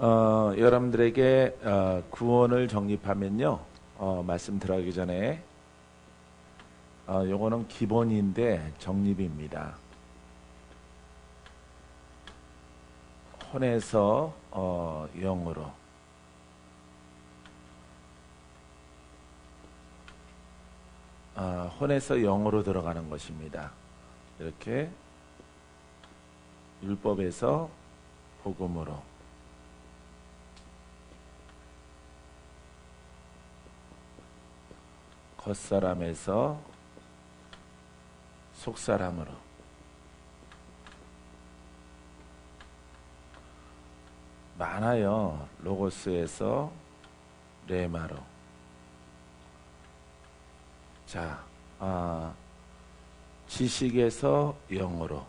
여러분들에게 구원을 정립하면요. 말씀 들어가기 전에 요거는 기본인데 정립입니다. 혼에서 영으로. 혼에서 영으로 들어가는 것입니다. 이렇게 율법에서 복음으로. 겉사람에서 속사람으로. 많아요. 로고스에서 레마로. 자, 지식에서 영으로.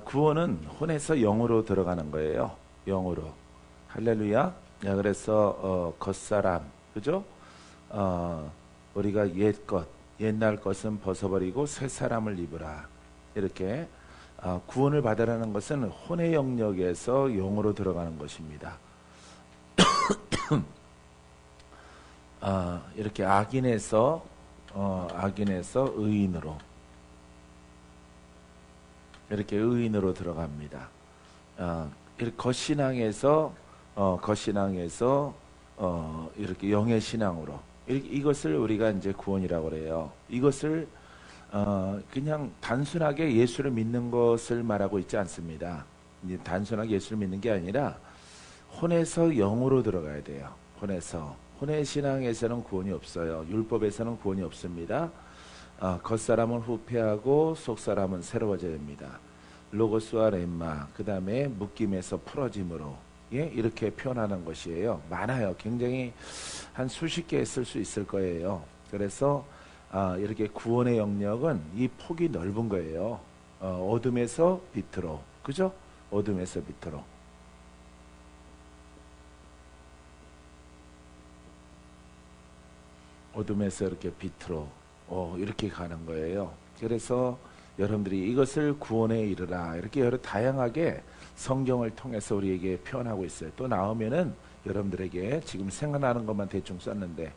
구원은 혼에서 영으로 들어가는 거예요. 영으로. 할렐루야. 야, 그래서 겉사람, 그죠? 우리가 옛날 것은 벗어버리고 새 사람을 입으라. 이렇게 구원을 받으라는 것은 혼의 영역에서 영으로 들어가는 것입니다. 이렇게 악인에서 의인으로. 이렇게 의인으로 들어갑니다. 이렇게 겉신앙에서 이렇게 영의 신앙으로. 이것을 우리가 이제 구원이라고 그래요. 이것을 그냥 단순하게 예수를 믿는 것을 말하고 있지 않습니다. 이제 단순하게 예수를 믿는 게 아니라 혼에서 영으로 들어가야 돼요. 혼의 신앙에서는 구원이 없어요. 율법에서는 구원이 없습니다. 겉사람은 후패하고 속사람은 새로워져야 됩니다. 로고스와 렘마, 그 다음에 묶임에서 풀어짐으로. 예? 이렇게 표현하는 것이에요. 많아요. 굉장히 한 수십 개 쓸 수 있을 거예요. 그래서 이렇게 구원의 영역은 이 폭이 넓은 거예요. 어둠에서 빛으로. 그죠? 어둠에서 빛으로. 어둠에서 이렇게 빛으로 이렇게 가는 거예요. 그래서 여러분들이 이것을 구원에 이르라. 이렇게 여러 다양하게 성경을 통해서 우리에게 표현하고 있어요. 또 나오면은 여러분들에게 지금 생각나는 것만 대충 썼는데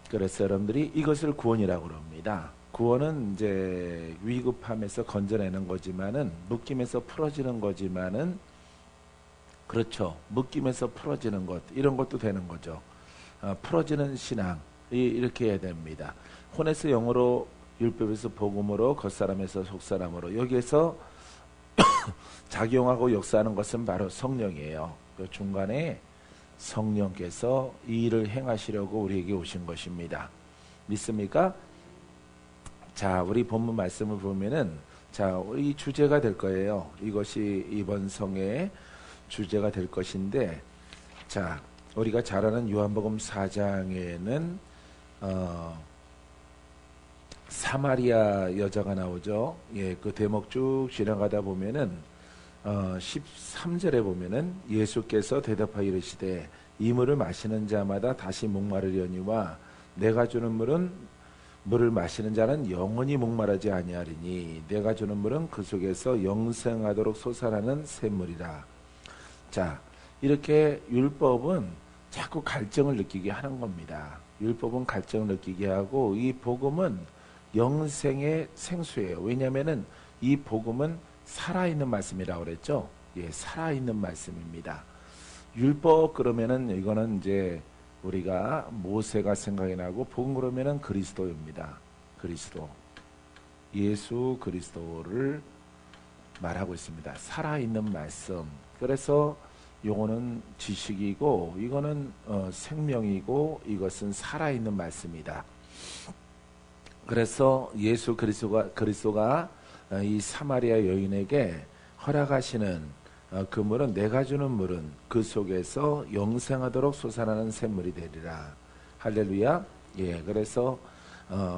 그래서 여러분들이 이것을 구원이라고 그럽니다. 구원은 이제 위급함에서 건져내는 거지만은 묶임에서 풀어지는 거지만은 그렇죠. 묶임에서 풀어지는 것 이런 것도 되는 거죠. 풀어지는 신앙 이렇게 해야 됩니다. 혼에서 영으로 율법에서 복음으로 겉사람에서 속사람으로 여기에서 작용하고 역사하는 것은 바로 성령이에요. 그 중간에 성령께서 이 일을 행하시려고 우리에게 오신 것입니다. 믿습니까? 자, 우리 본문 말씀을 보면은 자, 이 주제가 될 거예요. 이것이 이번 성의 주제가 될 것인데 자, 우리가 잘 아는 요한복음 4장에는 사마리아 여자가 나오죠. 예, 그 대목 쭉 지나가다 보면은 13절에 보면은 예수께서 대답하여 이르시되 이 물을 마시는 자마다 다시 목마르려니와 내가 주는 물을 마시는 자는 영원히 목마르지 아니하리니 내가 주는 물은 그 속에서 영생하도록 솟아나는 샘물이라. 자, 이렇게 율법은 자꾸 갈증을 느끼게 하는 겁니다. 율법은 갈증을 느끼게 하고 이 복음은 영생의 생수예요. 왜냐하면은 이 복음은 살아있는 말씀이라고 그랬죠. 예, 살아있는 말씀입니다. 율법 그러면은 이거는 이제 우리가 모세가 생각이 나고 복음 그러면은 그리스도입니다. 그리스도. 예수 그리스도를 말하고 있습니다. 살아있는 말씀. 그래서 요거는 지식이고 이거는 생명이고 이것은 살아있는 말씀이다. 그래서 예수 그리스도가 이 사마리아 여인에게 허락하시는 그 물은 내가 주는 물은 그 속에서 영생하도록 솟아나는 샘물이 되리라. 할렐루야. 예, 그래서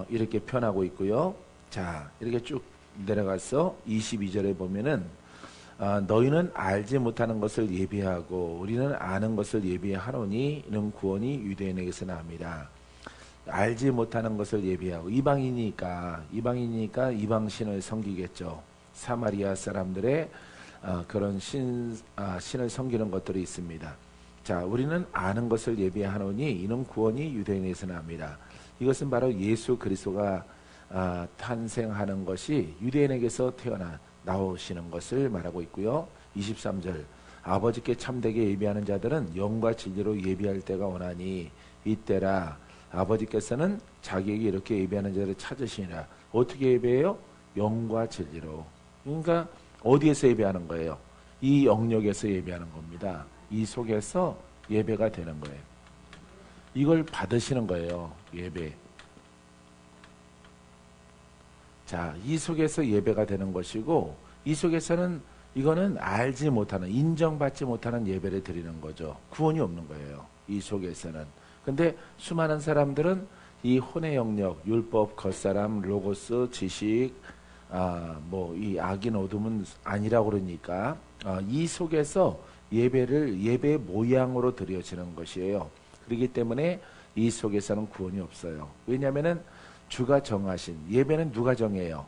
이렇게 표현하고 있고요. 자, 이렇게 쭉 내려가서 22절에 보면은 너희는 알지 못하는 것을 예비하고 우리는 아는 것을 예비하노니 이는 구원이 유대인에게서 나옵니다. 알지 못하는 것을 예비하고 이방이니까 이방신을 섬기겠죠. 사마리아 사람들의 그런 신을 섬기는 것들이 있습니다. 자, 우리는 아는 것을 예비하노니 이는 구원이 유대인에서 납니다. 이것은 바로 예수 그리스도가 탄생하는 것이 유대인에게서 나오시는 것을 말하고 있고요. 23절 아버지께 참되게 예비하는 자들은 영과 진리로 예비할 때가 오나니 이때라 아버지께서는 자기에게 이렇게 예비하는 자를 찾으시니라. 어떻게 예배해요? 영과 진리로. 그러니까 어디에서 예배하는 거예요? 이 영역에서 예배하는 겁니다. 이 속에서 예배가 되는 거예요. 이걸 받으시는 거예요. 예배. 자, 이 속에서 예배가 되는 것이고 이 속에서는 이거는 알지 못하는, 인정받지 못하는 예배를 드리는 거죠. 구원이 없는 거예요. 이 속에서는. 근데 수많은 사람들은 이 혼의 영역, 율법, 겉사람, 로고스, 지식, 이 악인 어둠은 아니라고 그러니까 이 속에서 예배의 모양으로 드려지는 것이에요. 그렇기 때문에 이 속에서는 구원이 없어요. 왜냐하면은 주가 정하신 예배는 누가 정해요?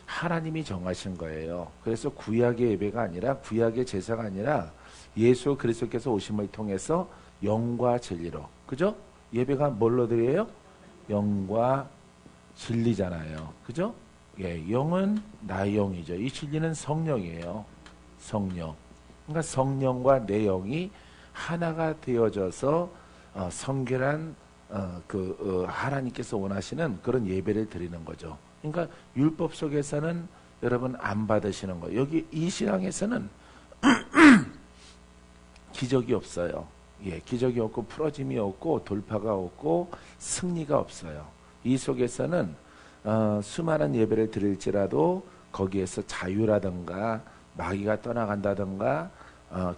하나님이 정하신 거예요. 그래서 구약의 예배가 아니라 구약의 제사가 아니라 예수 그리스도께서 오심을 통해서 영과 진리로, 그죠? 예배가 뭘로 드려요? 영과 진리잖아요. 그죠? 예, 영은 나의 영이죠. 이 진리는 성령이에요. 성령. 그러니까 성령과 내 영이 하나가 되어져서 성결한 하나님께서 원하시는 그런 예배를 드리는 거죠. 그러니까 율법 속에서는 여러분 안 받으시는 거예요. 여기 이 신앙에서는 기적이 없어요. 예, 기적이 없고 풀어짐이 없고 돌파가 없고 승리가 없어요. 이 속에서는 수많은 예배를 드릴지라도 거기에서 자유라든가 마귀가 떠나간다든가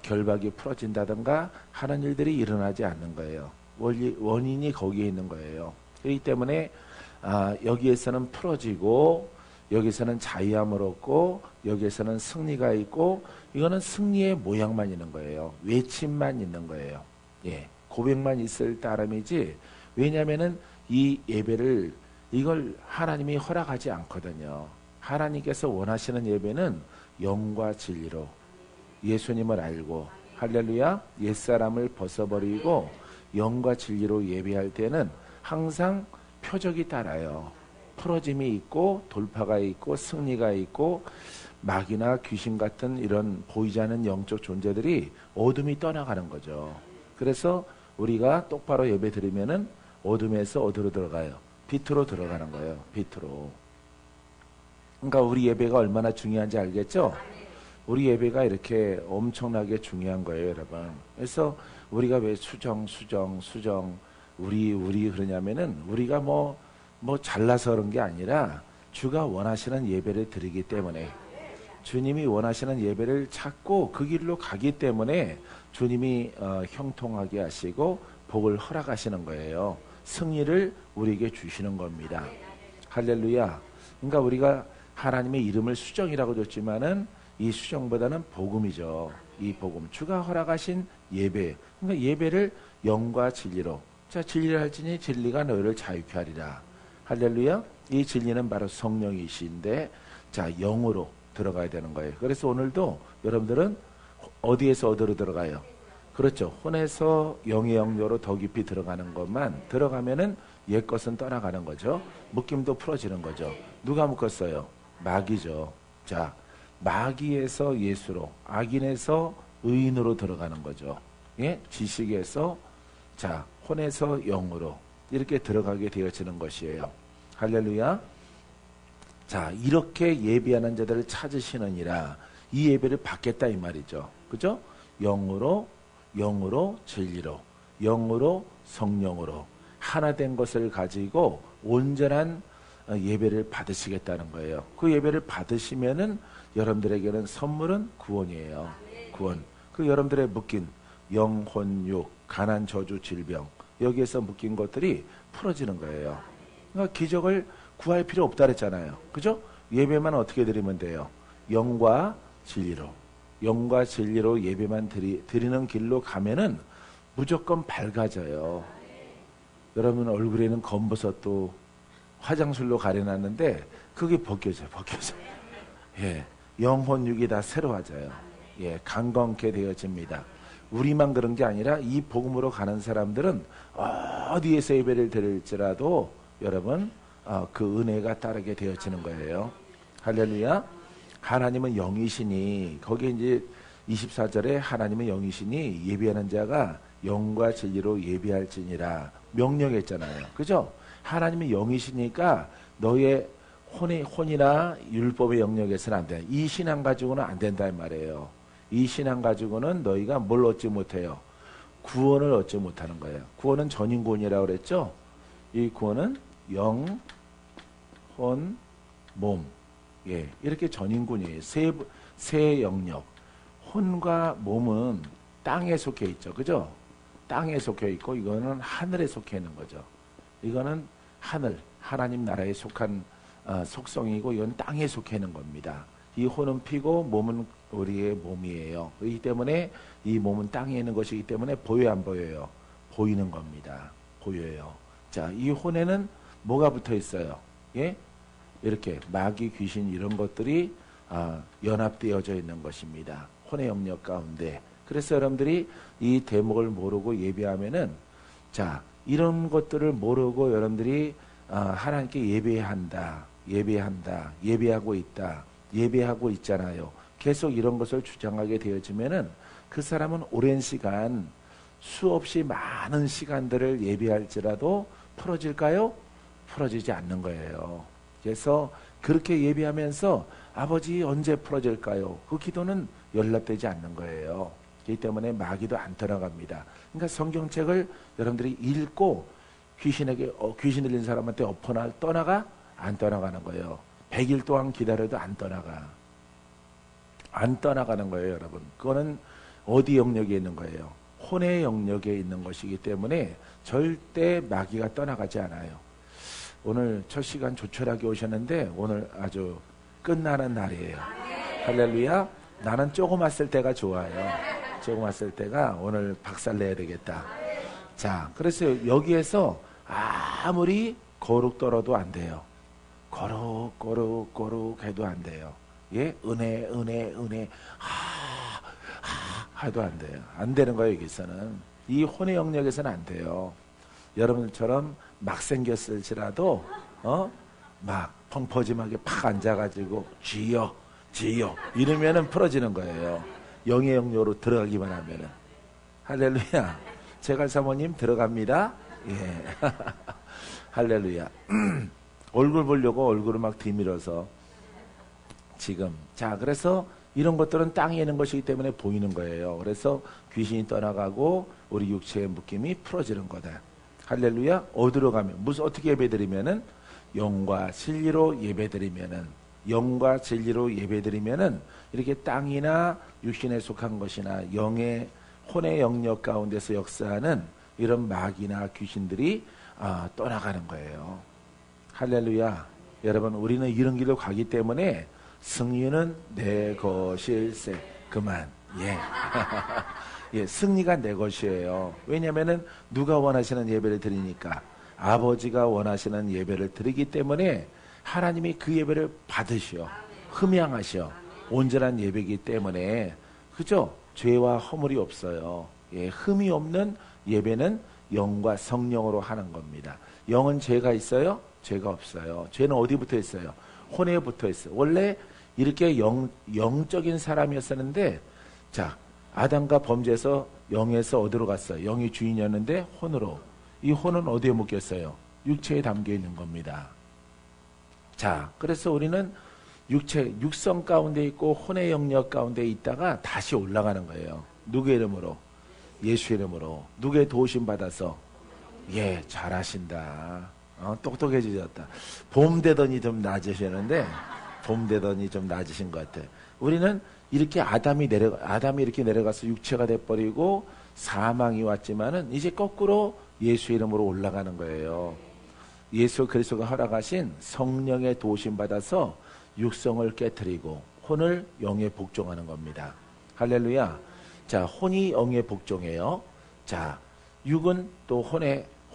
결박이 풀어진다든가 하는 일들이 일어나지 않는 거예요. 원인이 거기에 있는 거예요. 그렇기 때문에 여기에서는 풀어지고 여기서는 자유함을 얻고 여기에서는 승리가 있고 이거는 승리의 모양만 있는 거예요. 외침만 있는 거예요. 예, 고백만 있을 따름이지. 왜냐하면은 이 예배를 이걸 하나님이 허락하지 않거든요. 하나님께서 원하시는 예배는 영과 진리로 예수님을 알고 할렐루야 옛사람을 벗어버리고 영과 진리로 예배할 때는 항상 표적이 따라요. 풀어짐이 있고 돌파가 있고 승리가 있고 마귀나 귀신 같은 이런 보이지 않는 영적 존재들이 어둠이 떠나가는 거죠. 그래서 우리가 똑바로 예배 드리면은 어둠에서 어디로 들어가요? 빛으로 들어가는 거예요. 빛으로. 그러니까 우리 예배가 얼마나 중요한지 알겠죠? 우리 예배가 이렇게 엄청나게 중요한 거예요, 여러분. 그래서 우리가 왜 수정 우리 그러냐면은 우리가 뭐 잘나서 그런 게 아니라 주가 원하시는 예배를 드리기 때문에 주님이 원하시는 예배를 찾고 그 길로 가기 때문에 주님이 형통하게 하시고 복을 허락하시는 거예요. 승리를 우리에게 주시는 겁니다. 할렐루야. 그러니까 우리가 하나님의 이름을 수정이라고 줬지만은 이 수정보다는 복음이죠. 이 복음. 주가 허락하신 예배. 그러니까 예배를 영과 진리로. 자, 진리를 할지니 진리가 너희를 자유케 하리라. 할렐루야. 이 진리는 바로 성령이신데 자, 영으로 들어가야 되는 거예요. 그래서 오늘도 여러분들은 어디에서 어디로 들어가요? 그렇죠. 혼에서 영의 영역으로 더 깊이 들어가는 것만 들어가면은 옛 것은 떠나가는 거죠. 묶임도 풀어지는 거죠. 누가 묶었어요? 마귀죠. 자, 마귀에서 예수로, 악인에서 의인으로 들어가는 거죠. 예? 지식에서 자, 혼에서 영으로 이렇게 들어가게 되어지는 것이에요. 할렐루야. 자, 이렇게 예배하는 자들을 찾으시느니라. 이 예배를 받겠다 이 말이죠. 그죠? 영으로 진리로, 영으로 성령으로 하나 된 것을 가지고 온전한 예배를 받으시겠다는 거예요. 그 예배를 받으시면은 여러분들에게는 선물은 구원이에요. 구원. 그 여러분들의 묶인 영혼, 육, 가난, 저주, 질병 여기에서 묶인 것들이 풀어지는 거예요. 그러니까 기적을 구할 필요 없다 그랬잖아요. 그죠? 예배만 어떻게 드리면 돼요? 영과 진리로. 영과 진리로 예배만 드리는 길로 가면은 무조건 밝아져요. 여러분 얼굴에는 검버섯도 화장술로 가려놨는데 그게 벗겨져요. 예, 영혼 육이 다 새로워져요. 예, 강건케 되어집니다. 우리만 그런 게 아니라 이 복음으로 가는 사람들은 어디에서 예배를 드릴지라도 여러분 그 은혜가 따르게 되어지는 거예요. 할렐루야. 하나님은 영이시니 거기에 이제 24절에 하나님은 영이시니 예배하는 자가 영과 진리로 예배할지니라 명령했잖아요. 그죠? 하나님은 영이시니까 너의 혼이나 율법의 영역에서는 안 돼. 이 신앙 가지고는 안 된다는 말이에요. 이 신앙 가지고는 너희가 뭘 얻지 못해요? 구원을 얻지 못하는 거예요. 구원은 전인구원이라고 그랬죠? 이 구원은 영, 혼, 몸. 예, 이렇게 전인구원이에요. 세 영역. 혼과 몸은 땅에 속해 있죠. 그죠? 땅에 속해 있고 이거는 하늘에 속해 있는 거죠. 이거는 하늘, 하나님 나라에 속한 속성이고 이건 땅에 속해 있는 겁니다. 이 혼은 피고 몸은 우리의 몸이에요. 그렇기 때문에 이 몸은 땅에 있는 것이기 때문에 보여요, 안 보여요? 보이는 겁니다. 보여요. 자, 이 혼에는 뭐가 붙어 있어요? 예? 이렇게 마귀, 귀신 이런 것들이 연합되어져 있는 것입니다. 혼의 영역 가운데. 그래서 여러분들이 이 대목을 모르고 예배하면은 자, 이런 것들을 모르고 여러분들이 하나님께 예배하고 있다, 예배하고 있잖아요. 계속 이런 것을 주장하게 되어지면은 그 사람은 오랜 시간, 수없이 많은 시간들을 예배할지라도 풀어질까요? 풀어지지 않는 거예요. 그래서 그렇게 예배하면서 아버지 언제 풀어질까요? 그 기도는 연락되지 않는 거예요. 그렇기 때문에 마귀도 안 떠나갑니다. 그러니까 성경책을 여러분들이 읽고 귀신 들린 사람한테 엎어나 떠나가? 안 떠나가는 거예요. 100일 동안 기다려도 안 떠나가. 안 떠나가는 거예요, 여러분. 그거는 어디 영역에 있는 거예요? 혼의 영역에 있는 것이기 때문에 절대 마귀가 떠나가지 않아요. 오늘 첫 시간 조촐하게 오셨는데 오늘 아주 끝나는 날이에요. 할렐루야. 나는 조금 왔을 때가 좋아요. 조금 왔을 때가 오늘 박살내야 되겠다. 자, 그래서 여기에서 아무리 거룩 떨어도 안 돼요. 거룩 해도 안 돼요. 예? 은혜 해도 안 돼요. 안 되는 거예요, 여기서는. 이 혼의 영역에서는 안 돼요. 여러분들처럼 막 생겼을지라도 막 펑퍼짐하게 팍 앉아가지고 지여 이러면은 풀어지는 거예요. 영의 영역으로 들어가기만 하면은. 할렐루야. 제갈 사모님 들어갑니다. 예. 할렐루야. 얼굴 보려고 얼굴을 막 뒤밀어서 지금. 자, 그래서 이런 것들은 땅에 있는 것이기 때문에 보이는 거예요. 그래서 귀신이 떠나가고 우리 육체의 묶임이 풀어지는 거다. 할렐루야. 어디로 가면 어떻게 예배드리면은 영과 진리로 예배드리면은 이렇게 땅이나 육신에 속한 것이나 혼의 영역 가운데서 역사하는 이런 마귀나 귀신들이 떠나가는 거예요. 할렐루야. 여러분, 우리는 이런 길로 가기 때문에 승리는 내 것일세. 그만. 예. 예, 승리가 내 것이에요. 왜냐면은 누가 원하시는 예배를 드리니까 아버지가 원하시는 예배를 드리기 때문에 하나님이 그 예배를 받으시오. 흠양하시오. 온전한 예배이기 때문에. 그죠? 죄와 허물이 없어요. 예, 흠이 없는 예배는 영과 성령으로 하는 겁니다. 영은 죄가 있어요? 죄가 없어요. 죄는 어디 붙어 있어요? 혼에 붙어 있어요. 원래 이렇게 영적인 사람이었었는데, 자, 아담과 범죄에서 영에서 어디로 갔어요? 영이 주인이었는데 혼으로. 이 혼은 어디에 묶였어요? 육체에 담겨 있는 겁니다. 자, 그래서 우리는 육성 가운데 있고 혼의 영역 가운데 있다가 다시 올라가는 거예요. 누구의 이름으로? 예수 이름으로. 누구의 도우심 받아서? 예, 잘하신다. 똑똑해지셨다. 봄 되더니 좀 낮으시는데, 봄 되더니 좀 낮으신 것 같아요. 우리는 이렇게 아담이 이렇게 내려가서 육체가 돼버리고 사망이 왔지만은 이제 거꾸로 예수 이름으로 올라가는 거예요. 예수 그리스도가 허락하신 성령의 도우심 받아서 육성을 깨트리고 혼을 영에 복종하는 겁니다. 할렐루야. 자, 혼이 영에 복종해요. 자, 육은 또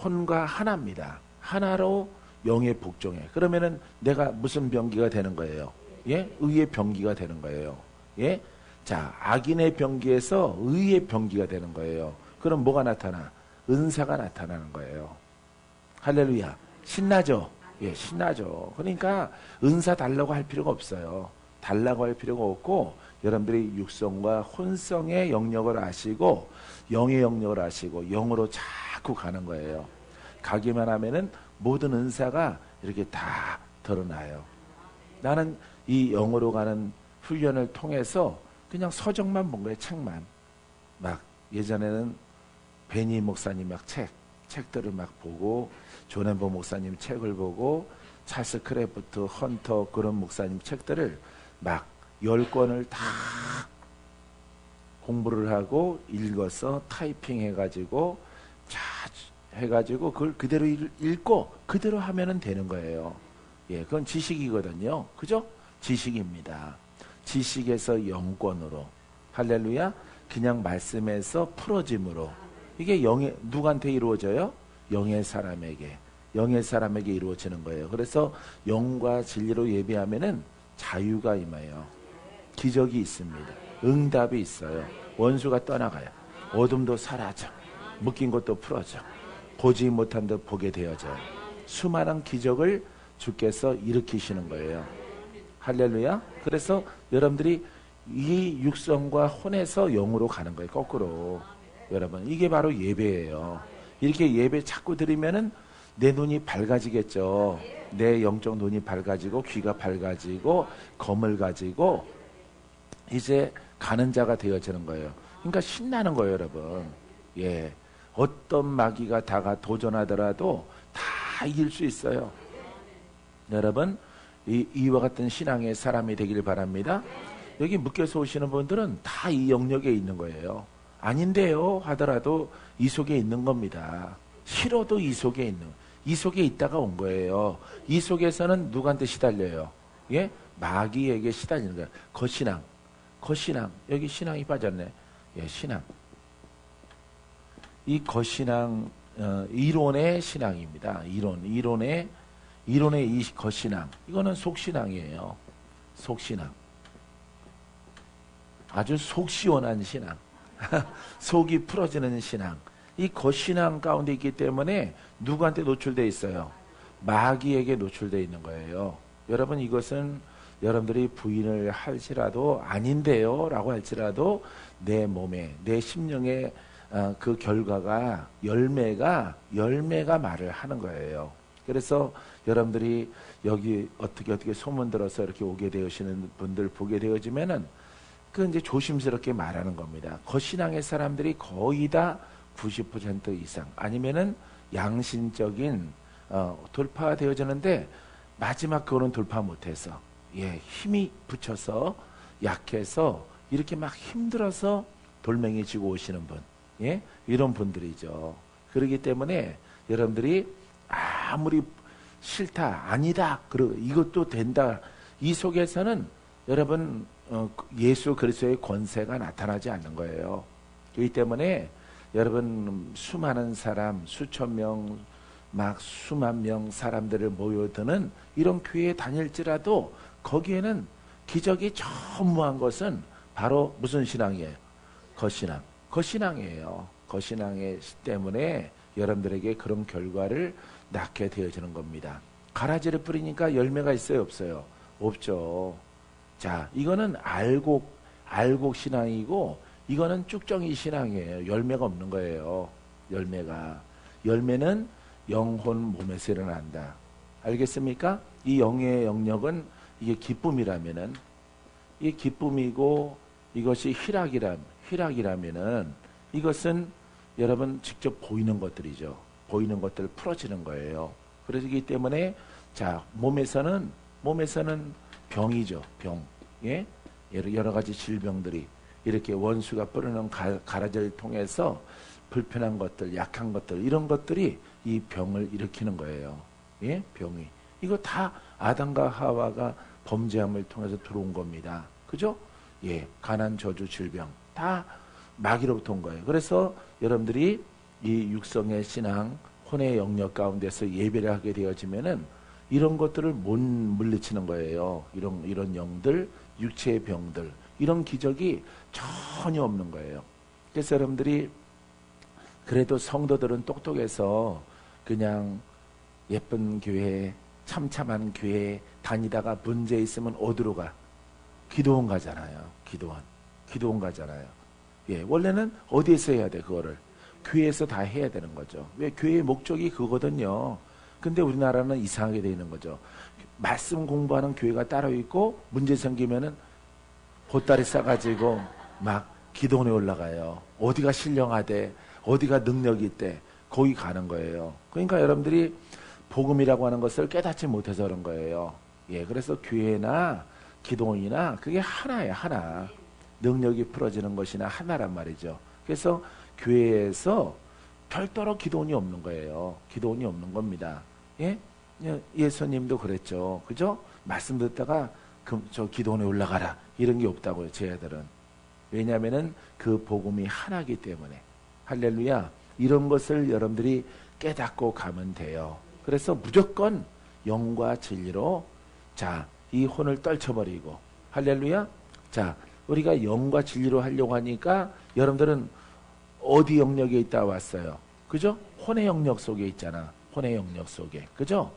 혼과 하나입니다. 하나로 영의 복종해. 그러면은 내가 무슨 병기가 되는 거예요? 예? 의의 병기가 되는 거예요. 예? 자, 악인의 병기에서 의의 병기가 되는 거예요. 그럼 뭐가 나타나? 은사가 나타나는 거예요. 할렐루야. 신나죠? 예, 신나죠. 그러니까 은사 달라고 할 필요가 없어요. 달라고 할 필요가 없고 여러분들이 육성과 혼성의 영역을 아시고 영의 영역을 아시고 영으로 자꾸 가는 거예요. 가기만 하면은 모든 은사가 이렇게 다 드러나요. 나는 이 영으로 가는 훈련을 통해서 그냥 서적만 본 거예요. 책만. 막 예전에는 베니 목사님 막 책들을 막 보고 존 엠버 목사님 책을 보고 찰스 크래프트, 헌터 그런 목사님 책들을 막 10권을 다 공부를 하고 읽어서 타이핑 해가지고 자 해가지고 그걸 그대로 읽고 그대로 하면은 되는 거예요. 예, 그건 지식이거든요. 그죠? 지식입니다. 지식에서 영권으로 할렐루야. 그냥 말씀에서 풀어짐으로 이게 영의 누구한테 이루어져요? 영의 사람에게 이루어지는 거예요. 그래서 영과 진리로 예배하면은 자유가 임해요. 기적이 있습니다. 응답이 있어요. 원수가 떠나가요. 어둠도 사라져. 묶인 것도 풀어져. 보지 못한 듯 보게 되어져요. 수많은 기적을 주께서 일으키시는 거예요. 할렐루야. 그래서 여러분들이 이 육성과 혼에서 영으로 가는 거예요. 거꾸로. 여러분 이게 바로 예배예요. 이렇게 예배 자꾸 드리면은 내 눈이 밝아지겠죠. 내 영적 눈이 밝아지고 귀가 밝아지고 검을 가지고 이제 가는 자가 되어지는 거예요. 그러니까 신나는 거예요, 여러분. 예, 어떤 마귀가 다가 도전하더라도 다 이길 수 있어요. 여러분 이와 같은 신앙의 사람이 되길 바랍니다. 여기 묶여서 오시는 분들은 다 이 영역에 있는 거예요. 아닌데요 하더라도 이 속에 있는 겁니다. 싫어도 이 속에 있다가 온 거예요. 이 속에서는 누구한테 시달려요? 예? 마귀에게 시달리는 거예요. 거신앙. 여기 신앙이 빠졌네. 예, 신앙. 이 거신앙 이론의 신앙입니다. 이론의 이 거신앙. 이거는 속신앙이에요. 속신앙. 아주 속 시원한 신앙. 속이 풀어지는 신앙. 이 거신앙 가운데 있기 때문에 누구한테 노출되어 있어요? 마귀에게 노출되어 있는 거예요. 여러분 이것은 여러분들이 부인을 할지라도 아닌데요 라고 할지라도 내 몸에 내 심령에 그 결과가 열매가 말을 하는 거예요. 그래서 여러분들이 여기 어떻게 소문 들어서 이렇게 오게 되시는 분들 보게 되어지면은 그 이제 조심스럽게 말하는 겁니다. 거신앙의 사람들이 거의 다 90% 이상 아니면은 양심적인 돌파가 되어지는데 마지막 그거는 돌파 못해서 예, 힘이 붙여서 약해서 이렇게 막 힘들어서 돌멩이 쥐고 오시는 분, 예, 이런 분들이죠. 그렇기 때문에 여러분들이 아무리 싫다, 아니다, 그리고 이것도 된다, 이 속에서는 여러분 예수 그리스도의 권세가 나타나지 않는 거예요. 그렇기 때문에 여러분 수많은 사람, 수천 명, 막 수만 명 사람들을 모여드는 이런 교회에 다닐지라도 거기에는 기적이 전무한 것은 바로 무슨 신앙이에요? 거신앙이에요. 거신앙의 때문에 여러분들에게 그런 결과를 낳게 되어지는 겁니다. 가라지를 뿌리니까 열매가 있어요, 없어요? 없죠. 자, 이거는 알곡 신앙이고 이거는 쭉정이 신앙이에요. 열매가 없는 거예요. 열매는 영혼 몸에서 일어난다. 알겠습니까? 이 영의 영역은 이게 기쁨이라면은 이게 기쁨이고 이것이 희락이라면은 이것은 여러분 직접 보이는 것들이죠. 보이는 것들 풀어지는 거예요. 그러기 때문에 자, 몸에서는 병이죠. 병. 예? 여러 가지 질병들이 이렇게 원수가 뿌리는 가라지를 통해서 불편한 것들, 약한 것들, 이런 것들이 이 병을 일으키는 거예요. 예? 병이. 이거 다 아담과 하와가 범죄함을 통해서 들어온 겁니다. 그죠? 예. 가난, 저주, 질병. 다 마귀로부터 온 거예요. 그래서 여러분들이 이 육성의 신앙, 혼의 영역 가운데서 예배를 하게 되어지면은 이런 것들을 못 물리치는 거예요. 이런 영들, 육체의 병들, 이런 기적이 전혀 없는 거예요. 그래서 여러분들이 그래도 성도들은 똑똑해서 그냥 예쁜 교회, 참참한 교회 다니다가 문제 있으면 어디로 가? 기도원 가잖아요. 기도원 가잖아요. 예, 원래는 어디에서 해야 돼, 그거를? 교회에서 다 해야 되는 거죠. 왜? 교회의 목적이 그거거든요. 근데 우리나라는 이상하게 돼 있는 거죠. 말씀 공부하는 교회가 따로 있고 문제 생기면은 보따리 싸가지고 막 기도원에 올라가요. 어디가 신령하대, 어디가 능력이 있대, 거기 가는 거예요. 그러니까 여러분들이 복음이라고 하는 것을 깨닫지 못해서 그런 거예요. 예, 그래서 교회나 기도원이나 그게 하나예요, 하나. 능력이 풀어지는 것이나 하나란 말이죠. 그래서 교회에서 별도로 기도원이 없는 거예요. 기도원이 없는 겁니다. 예? 예수님도 그랬죠. 그죠? 말씀 듣다가 저 기도원에 올라가라, 이런 게 없다고요, 제 애들은. 왜냐하면은 그 복음이 하나이기 때문에. 할렐루야. 이런 것을 여러분들이 깨닫고 가면 돼요. 그래서 무조건 영과 진리로, 자, 이 혼을 떨쳐버리고, 할렐루야. 자, 우리가 영과 진리로 하려고 하니까 여러분들은 어디 영역에 있다 왔어요? 그죠? 혼의 영역 속에 있잖아. 혼의 영역 속에. 그죠?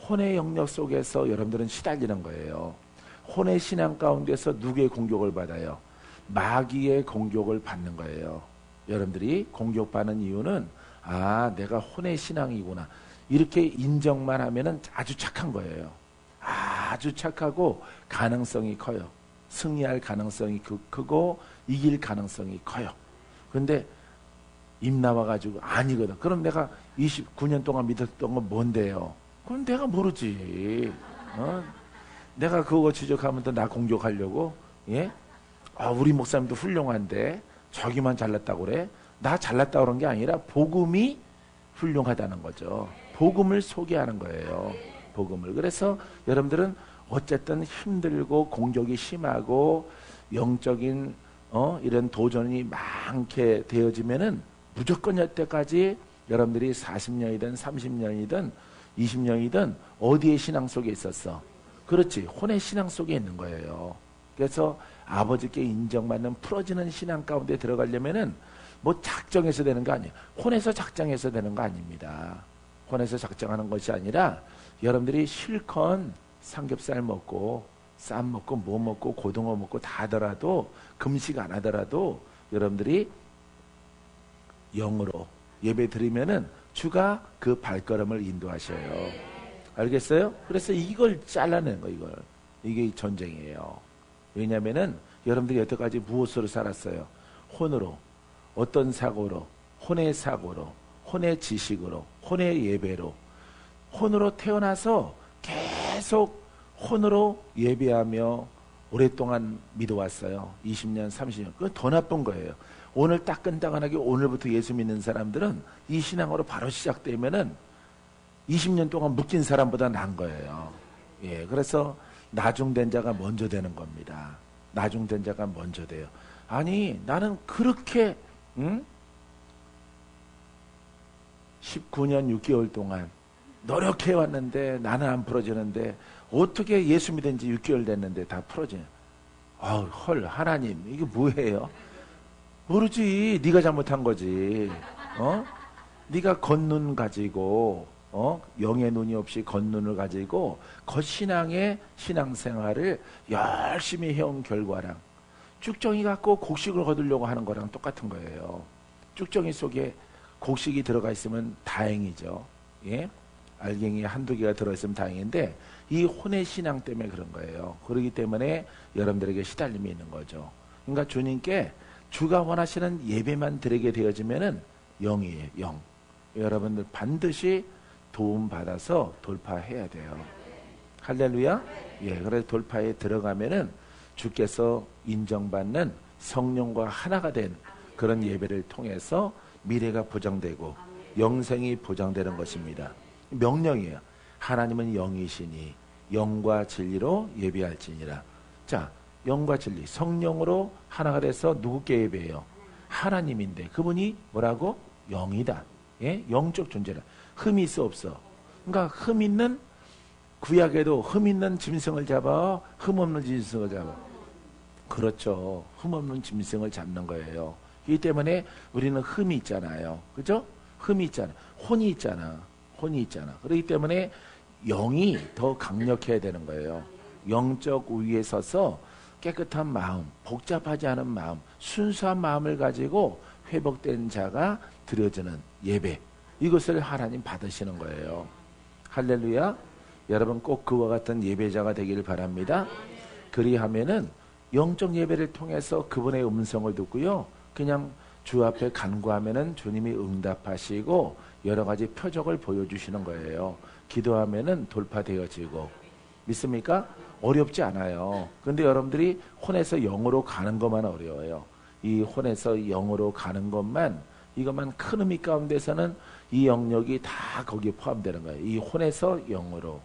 혼의 영역 속에서 여러분들은 시달리는 거예요. 혼의 신앙 가운데서 누구의 공격을 받아요? 마귀의 공격을 받는 거예요. 여러분들이 공격받는 이유는, 아, 내가 혼의 신앙이구나, 이렇게 인정만 하면은 아주 착한 거예요. 아주 착하고 가능성이 커요. 승리할 가능성이 크고 이길 가능성이 커요. 그런데 입 나와가지고 아니거든. 그럼 내가 29년 동안 믿었던 건 뭔데요? 그럼 내가 모르지. 내가 그거 지적하면 또 나 공격하려고? 예? 아, 우리 목사님도 훌륭한데 저기만 잘났다고 그래? 나 잘났다고 그런 게 아니라 복음이 훌륭하다는 거죠. 복음을 소개하는 거예요. 복음을. 그래서 여러분들은 어쨌든 힘들고 공격이 심하고 영적인 이런 도전이 많게 되어지면은 무조건 여태까지 여러분들이 40년이든 30년이든 20년이든 어디에 신앙 속에 있었어? 그렇지, 혼의 신앙 속에 있는 거예요. 그래서 아버지께 인정받는 풀어지는 신앙 가운데 들어가려면은 뭐 작정해서 되는 거 아니에요. 혼에서 작정해서 되는 거 아닙니다. 혼에서 작정하는 것이 아니라 여러분들이 실컷 삼겹살 먹고 쌈 먹고 뭐 먹고 고등어 먹고 다 하더라도, 금식 안 하더라도 여러분들이 영으로 예배 드리면은 주가 그 발걸음을 인도하셔요. 알겠어요? 그래서 이걸 잘라낸 거, 이게 전쟁이에요. 왜냐면은 여러분들이 여태까지 무엇으로 살았어요? 혼으로. 어떤 사고로? 혼의 사고로, 혼의 지식으로, 혼의 예배로. 혼으로 태어나서 계속 혼으로 예배하며 오랫동안 믿어왔어요. 20년, 30년. 그건 더 나쁜 거예요. 오늘 따끈따끈하게 오늘부터 예수 믿는 사람들은 이 신앙으로 바로 시작되면은 20년 동안 묶인 사람보다 나은 거예요. 예, 그래서 나중된 자가 먼저 되는 겁니다. 나중된 자가 먼저 돼요. 아니, 나는 그렇게 19년 6개월 동안 노력해왔는데 나는 안 풀어지는데 어떻게 예수 믿은 지 6개월 됐는데 다 풀어지냐. 헐, 하나님, 이게 뭐예요? 모르지. 네가 잘못한 거지. 네가 겉눈 가지고 영의 눈이 없이 겉눈을 가지고 겉신앙의 신앙생활을 열심히 해온 결과랑 쭉정이 갖고 곡식을 거두려고 하는 거랑 똑같은 거예요. 쭉정이 속에 곡식이 들어가 있으면 다행이죠. 예? 알갱이 한두 개가 들어있으면 다행인데 이 혼의 신앙 때문에 그런 거예요. 그렇기 때문에 여러분들에게 시달림이 있는 거죠. 그러니까 주님께 주가 원하시는 예배만 드리게 되어지면은 영이에요, 영. 여러분들 반드시 도움받아서 돌파해야 돼요. 할렐루야? 예, 그래서 돌파에 들어가면은 주께서 인정받는 성령과 하나가 된 그런 예배를 통해서 미래가 보장되고 영생이 보장되는 것입니다. 명령이에요. 하나님은 영이시니 영과 진리로 예배할지니라. 자, 영과 진리, 성령으로 하나가 돼서 누구께 예배해요? 하나님인데 그분이 뭐라고? 영이다. 예? 영적 존재라. 흠이 있어 없어? 그러니까 흠 있는 구약에도 흠 있는 짐승을 잡아, 흠 없는 짐승을 잡아. 그렇죠. 흠 없는 짐승을 잡는 거예요. 이 때문에 우리는 흠이 있잖아요. 그죠? 흠이 있잖아. 혼이 있잖아. 혼이 있잖아. 그렇기 때문에 영이 더 강력해야 되는 거예요. 영적 우위에 서서 깨끗한 마음, 복잡하지 않은 마음, 순수한 마음을 가지고 회복된 자가 드려지는 예배. 이것을 하나님 받으시는 거예요. 할렐루야. 여러분 꼭 그와 같은 예배자가 되기를 바랍니다. 그리하면은 영적 예배를 통해서 그분의 음성을 듣고요. 그냥 주 앞에 간구하면은 주님이 응답하시고 여러 가지 표적을 보여주시는 거예요. 기도하면은 돌파되어지고. 믿습니까? 어렵지 않아요. 그런데 여러분들이 혼에서 영으로 가는 것만 어려워요. 이 혼에서 영으로 가는 것만, 이것만 큰 의미 가운데서는 이 영역이 다 거기에 포함되는 거예요. 이 혼에서 영으로.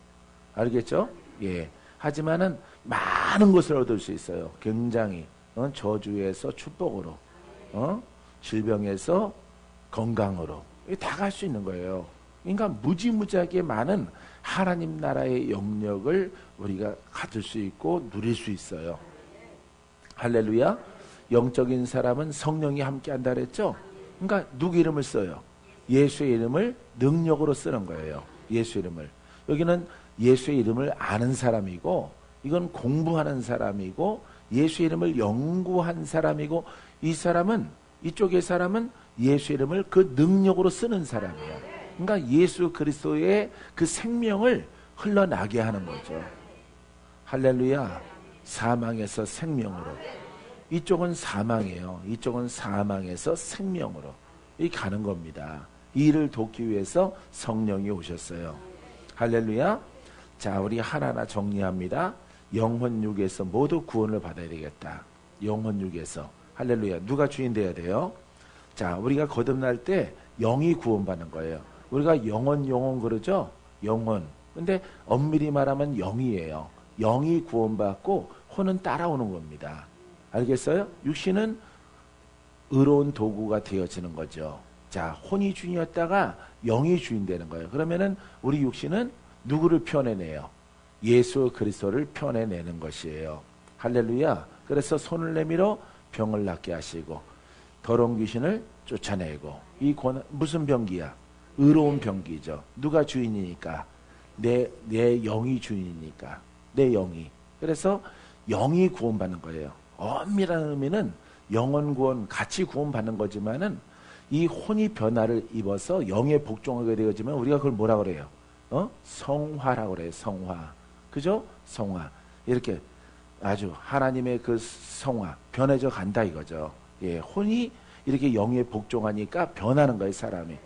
알겠죠? 예. 하지만은 많은 것을 얻을 수 있어요. 굉장히 저주에서 축복으로, 질병에서 건강으로 다 갈 수 있는 거예요. 그러니까 무지무지하게 많은 하나님 나라의 영역을 우리가 가질 수 있고 누릴 수 있어요. 할렐루야. 영적인 사람은 성령이 함께 한다 그랬죠. 그러니까 누구 이름을 써요? 예수의 이름을 능력으로 쓰는 거예요. 예수 이름을. 여기는 예수의 이름을 아는 사람이고, 이건 공부하는 사람이고, 예수 이름을 연구한 사람이고, 이 사람은, 이쪽의 사람은 예수 이름을 그 능력으로 쓰는 사람이에요. 그러니까 예수 그리스도의 그 생명을 흘러나게 하는 거죠. 할렐루야. 사망에서 생명으로. 이쪽은 사망이에요. 이쪽은 사망에서 생명으로. 이 가는 겁니다. 이 일을 돕기 위해서 성령이 오셨어요. 할렐루야. 자, 우리 하나하나 정리합니다. 영혼 육에서 모두 구원을 받아야 되겠다. 영혼 육에서. 할렐루야. 누가 주인 돼야 돼요? 자, 우리가 거듭날 때 영이 구원받는 거예요. 우리가 영혼 그러죠? 영혼. 근데 엄밀히 말하면 영이에요. 영이 구원받고 혼은 따라오는 겁니다. 알겠어요? 육신은 의로운 도구가 되어지는 거죠. 자, 혼이 주인이었다가 영이 주인 되는 거예요. 그러면은 우리 육신은 누구를 표현해내요? 예수 그리스도를 표현해내는 것이에요. 할렐루야. 그래서 손을 내밀어 병을 낫게 하시고 더러운 귀신을 쫓아내고. 이 무슨 병기야? 의로운 병기죠. 누가 주인이니까? 내 영이 주인이니까. 내 영이. 그래서 영이 구원받는 거예요. 엄밀한 의미는 영혼 구원 같이 구원받는 거지만은 이 혼이 변화를 입어서 영의 복종하게 되어지면 우리가 그걸 뭐라 그래요? 성화라고 그래요. 성화. 그죠? 성화. 이렇게 아주 하나님의 그 성화, 변해져 간다 이거죠. 예, 혼이 이렇게 영에 복종하니까 변하는 거예요, 사람이.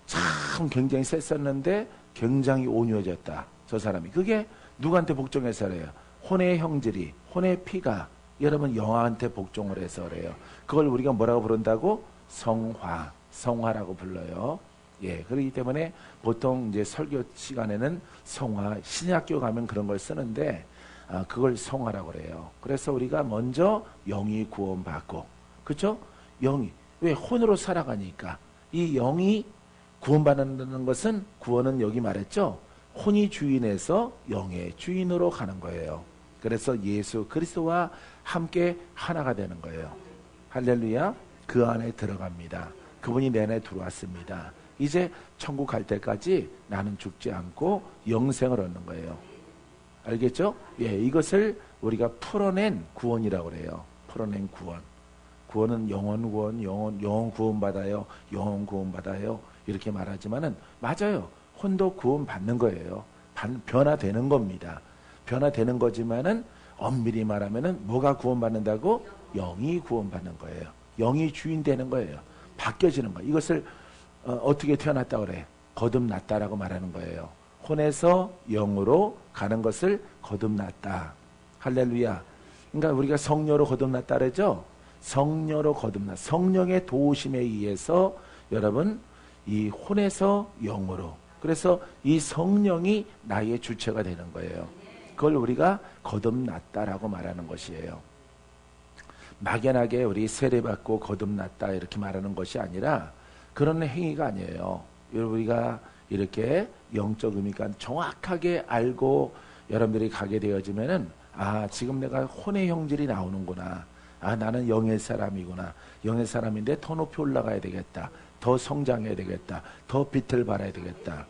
참 굉장히 셌었는데 굉장히 온유해졌다. 저 사람이. 그게 누구한테 복종해서 그래요? 혼의 형질이, 혼의 피가 여러분 영한테 복종을 해서 그래요. 그걸 우리가 뭐라고 부른다고? 성화, 성화라고 불러요. 예, 그렇기 때문에 보통 이제 설교 시간에는 성화, 신약교 가면 그런 걸 쓰는데, 그걸 성화라고 그래요. 그래서 우리가 먼저 영이 구원받고, 그쵸? 영이. 왜? 혼으로 살아가니까. 이 영이 구원받는 것은, 구원은 여기 말했죠? 혼이 주인에서 영의 주인으로 가는 거예요. 그래서 예수 그리스도와 함께 하나가 되는 거예요. 할렐루야. 그 안에 들어갑니다. 그분이 내 안에 들어왔습니다. 이제 천국 갈 때까지 나는 죽지 않고 영생을 얻는 거예요. 알겠죠? 예, 이것을 우리가 풀어낸 구원이라고 그래요. 풀어낸 구원. 구원은 영혼 구원, 영혼 구원 받아요. 영혼 구원 받아요. 이렇게 말하지만은 맞아요. 혼도 구원 받는 거예요. 변화되는 겁니다. 변화되는 거지만은 엄밀히 말하면은 뭐가 구원 받는다고? 영이 구원 받는 거예요. 영이 주인 되는 거예요. 바뀌어지는 거예요. 이것을 어떻게 태어났다 그래? 거듭났다라고 말하는 거예요. 혼에서 영으로 가는 것을 거듭났다. 할렐루야. 그러니까 우리가 성녀로 거듭났다 그러죠? 성녀로 거듭났. 성령의 도우심에 의해서 여러분 이 혼에서 영으로. 그래서 이 성령이 나의 주체가 되는 거예요. 그걸 우리가 거듭났다라고 말하는 것이에요. 막연하게 우리 세례받고 거듭났다 이렇게 말하는 것이 아니라 그런 행위가 아니에요. 우리가 이렇게 영적 의미가 정확하게 알고 여러분들이 가게 되어지면은 지금 내가 혼의 형질이 나오는구나. 나는 영의 사람이구나. 영의 사람인데 더 높이 올라가야 되겠다. 더 성장해야 되겠다. 더 빛을 발해야 되겠다.